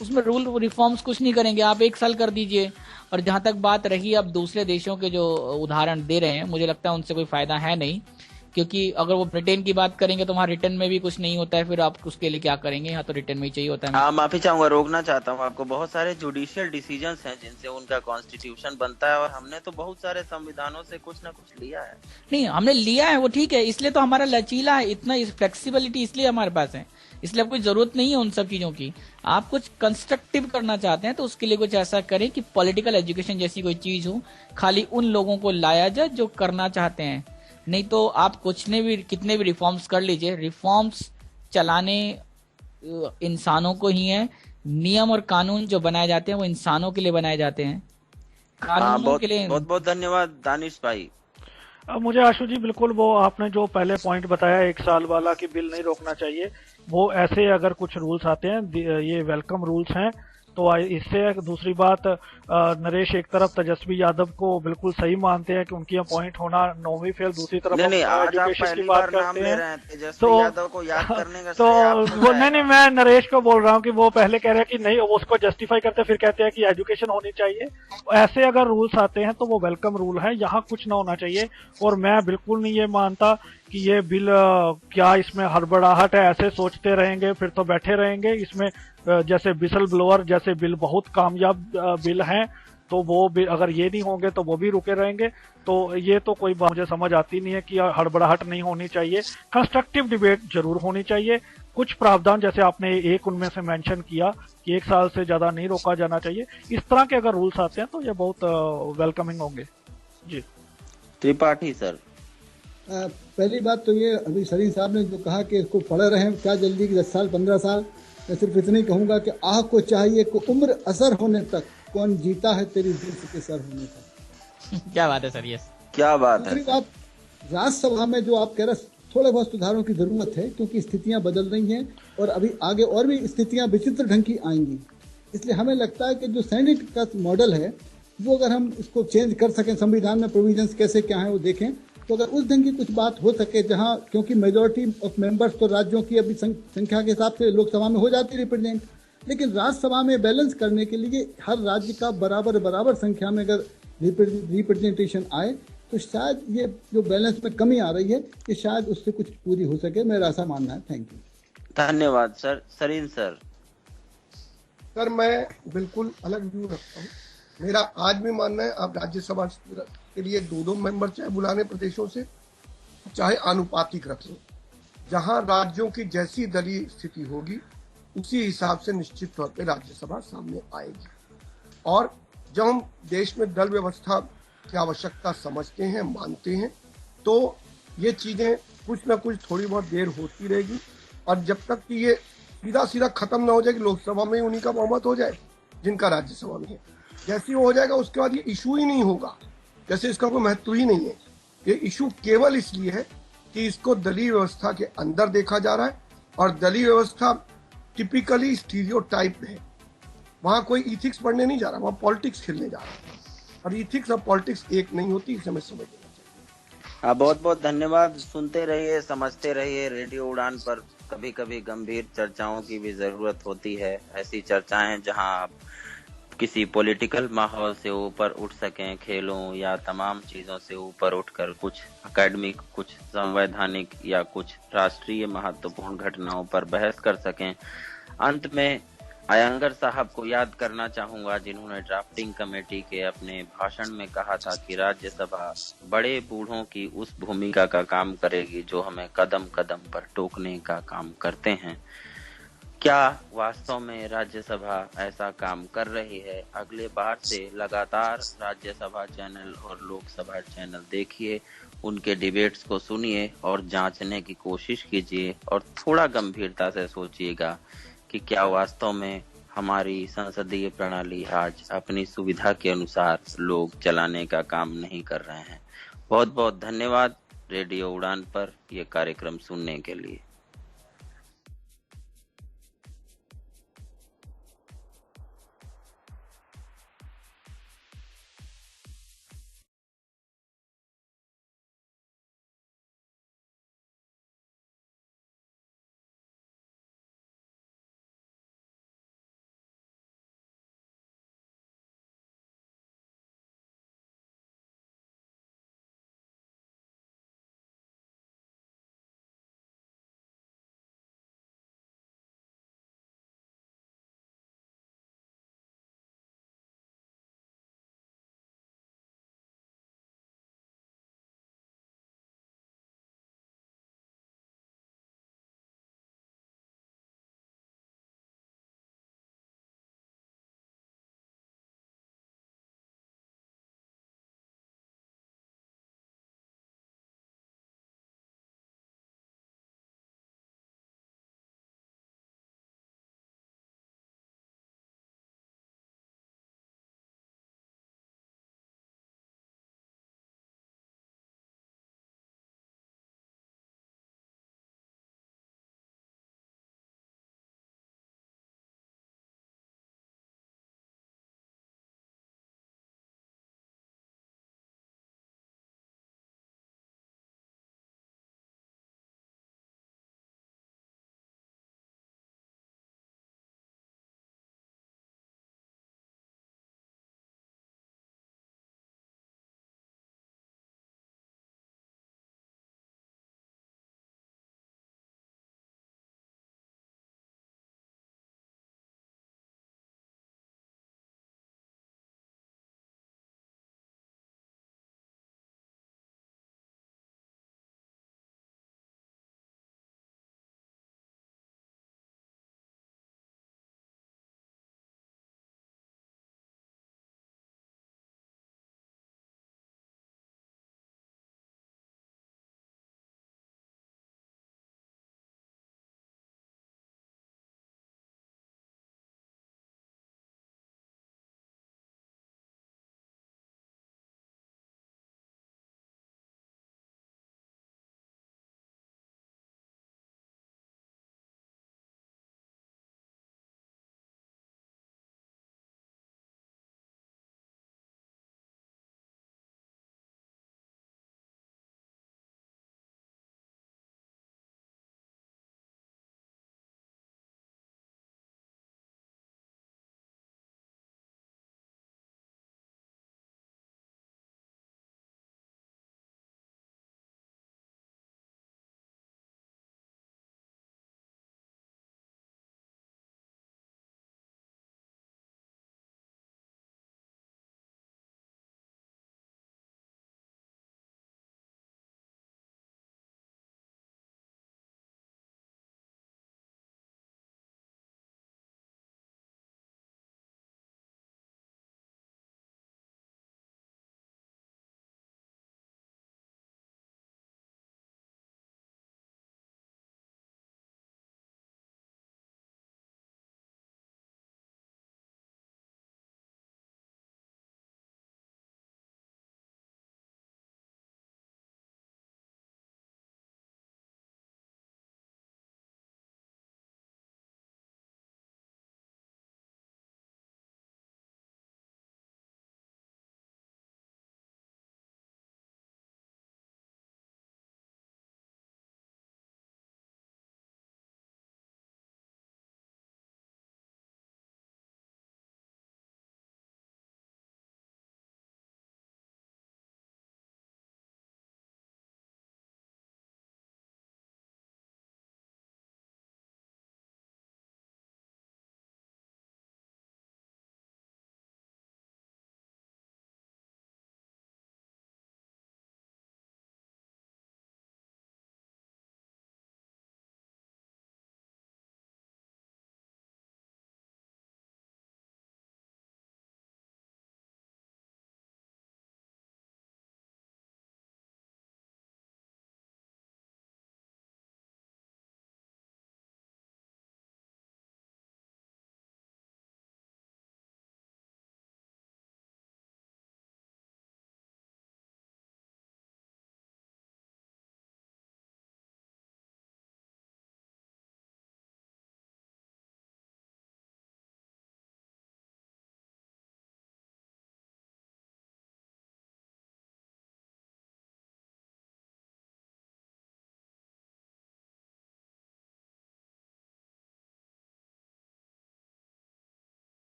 उसमें रूल रिफॉर्म्स कुछ नहीं करेंगे, आप 1 साल कर दीजिए। और जहां तक बात रही अब दूसरे देशों के जो उदाहरण दे रहे हैं, मुझे लगता है उनसे कोई फायदा है नहीं, क्योंकि अगर वो ब्रिटेन की बात करेंगे तो वहाँ रिटर्न में भी कुछ नहीं होता है, फिर आप उसके लिए क्या करेंगे, यहाँ तो रिटर्न में ही चाहिए होता है। हाँ, माफी चाहूंगा, रोकना चाहता हूँ आपको। बहुत सारे जुडिशियल डिसीजंस हैं जिनसे उनका कॉन्स्टिट्यूशन बनता है, और हमने तो बहुत सारे संविधानों से कुछ ना कुछ लिया है। नहीं, हमने लिया है वो ठीक है, इसलिए तो हमारा लचीला है, इतना फ्लेक्सिबिलिटी इसलिए हमारे पास है, इसलिए आपको जरूरत नहीं है उन सब चीजों की। आप कुछ कंस्ट्रक्टिव करना चाहते हैं तो उसके लिए कुछ ऐसा करें कि पॉलिटिकल एजुकेशन जैसी कोई चीज हो, खाली उन लोगों को लाया जाए जो करना चाहते हैं। नहीं तो आप कितने भी रिफॉर्म्स कर लीजिए, रिफॉर्म्स चलाने इंसानों को ही है। नियम और कानून जो बनाए जाते हैं वो इंसानों के लिए बनाए जाते हैं, कानूनों के लिए। बहुत बहुत धन्यवाद दानिश भाई। मुझे आशु जी बिल्कुल वो आपने जो पहले पॉइंट बताया 1 साल वाला कि बिल नहीं रोकना चाहिए, वो ऐसे अगर कुछ रूल्स आते हैं ये वेलकम रूल्स हैं। तो इससे दूसरी बात, नरेश एक तरफ तेजस्वी यादव को बिल्कुल सही मानते हैं कि उनकी अपॉइंट होना 9वीं फेल, दूसरी तरफ नहीं, आज आप पहली बार नाम ले रहे हैं तेजस्वी यादव को याद करने का। तो वो नहीं, मैं नरेश को बोल रहा हूँ कि वो पहले कह रहे हैं कि नहीं, उसको जस्टिफाई करते फिर कहते हैं कि एजुकेशन होनी चाहिए। ऐसे अगर रूल्स आते हैं तो वो वेलकम रूल है, यहाँ कुछ ना होना चाहिए। और मैं बिल्कुल नहीं ये मानता कि ये बिल क्या इसमें हड़बड़ाहट है, ऐसे सोचते रहेंगे फिर तो बैठे रहेंगे। इसमें जैसे विसल ब्लोअर जैसे बिल बहुत कामयाब बिल हैं, तो वो भी अगर ये नहीं होंगे तो वो भी रुके रहेंगे। तो ये तो कोई बात मुझे समझ आती नहीं है कि हड़बड़ाहट नहीं होनी चाहिए, कंस्ट्रक्टिव डिबेट जरूर होनी चाहिए। कुछ प्रावधान जैसे आपने एक उनमें से मेंशन किया कि 1 साल से ज्यादा नहीं रोका जाना चाहिए, इस तरह के अगर रूल्स आते हैं तो ये बहुत वेलकमिंग होंगे। जी त्रिपाठी सर। पहली बात तो ये अभी सलीम साहब ने जो कहा कि इसको पढ़े रहें, क्या जल्दी 10 साल 15 साल, मैं सिर्फ इतनी कहूंगा कि आह को चाहिए को उम्र असर होने तक, कौन जीता है तेरी जुल्फ के सर होने तक। क्या बात है सर, ये क्या बात है। दूसरी बात, राज्यसभा में जो आप कह रहे थोड़े बहुत सुधारों की जरूरत है, क्योंकि स्थितियां बदल रही हैं और अभी आगे और भी स्थितियां विचित्र ढंग की आएंगी। इसलिए हमें लगता है कि जो सेनेट का मॉडल है वो अगर हम इसको चेंज कर सकें, संविधान में प्रोविजंस कैसे क्या है वो देखें, तो अगर उस ढंग की कुछ बात हो सके जहां, क्योंकि मेजोरिटी ऑफ मेंबर्स तो राज्यों की अभी संख्या के हिसाब से लोकसभा में हो जाती है रिप्रेजेंट, लेकिन राज्यसभा में बैलेंस करने के लिए हर राज्य का बराबर संख्या में अगर रिप्रेजेंटेशन आए तो शायद ये जो बैलेंस में कमी आ रही है कि शायद उससे कुछ पूरी हो सके, मेरा ऐसा मानना है। Thank you. धन्यवाद सर। सरीन सर। सर मैं बिल्कुल अलग व्यू रखता हूँ। मेरा आज भी मानना है आप राज्यसभा के लिए 2-2 मेंबर चाहे बुलाने प्रदेशों से, चाहे आनुपातिक रख लो। जहां राज्यों की जैसी दलीय स्थिति होगी उसी हिसाब से निश्चित तौर पे राज्यसभा सामने आएगी। और जब हम देश में दल व्यवस्था की आवश्यकता समझते हैं, मानते हैं, तो ये चीजें कुछ ना कुछ थोड़ी बहुत देर होती रहेगी। और जब तक कि ये सीधा खत्म ना हो जाए कि लोकसभा में उन्हीं का बहुमत हो जाए जिनका राज्यसभा में है, जैसे हो जाएगा उसके बाद ये इशू ही नहीं होगा, जैसे इसका कोई महत्व ही नहीं है। ये इशू केवल इसलिए है कि इसको दलीय व्यवस्था के अंदर देखा जा रहा है, और दलीय व्यवस्था टिपिकली स्टीरियोटाइप है। वहां कोई इथिक्स पढ़ने नहीं जा रहा, वहां पॉलिटिक्स खेलने जा रहा है, और इथिक्स और पॉलिटिक्स एक नहीं होती, इसे हमें समझ लेना चाहिए। बहुत बहुत धन्यवाद। सुनते रहिए, समझते रहिए। रेडियो उड़ान पर कभी कभी गंभीर चर्चाओं की भी जरूरत होती है। ऐसी चर्चाएं जहां आप किसी पॉलिटिकल माहौल से ऊपर उठ सकें, खेलों या तमाम चीजों से ऊपर उठकर कुछ एकेडमिक, कुछ संवैधानिक या कुछ राष्ट्रीय महत्वपूर्ण घटनाओं पर बहस कर सकें। अंत में अयंगर साहब को याद करना चाहूंगा, जिन्होंने ड्राफ्टिंग कमेटी के अपने भाषण में कहा था कि राज्यसभा बड़े बूढ़ों की उस भूमिका का काम करेगी जो हमें कदम कदम पर टोकने का काम करते हैं। क्या वास्तव में राज्यसभा ऐसा काम कर रही है? अगले बार से लगातार राज्यसभा चैनल और लोकसभा चैनल देखिए, उनके डिबेट्स को सुनिए और जांचने की कोशिश कीजिए, और थोड़ा गंभीरता से सोचिएगा कि क्या वास्तव में हमारी संसदीय प्रणाली आज अपनी सुविधा के अनुसार लोग चलाने का काम नहीं कर रहे हैं। बहुत बहुत धन्यवाद रेडियो उड़ान पर यह कार्यक्रम सुनने के लिए।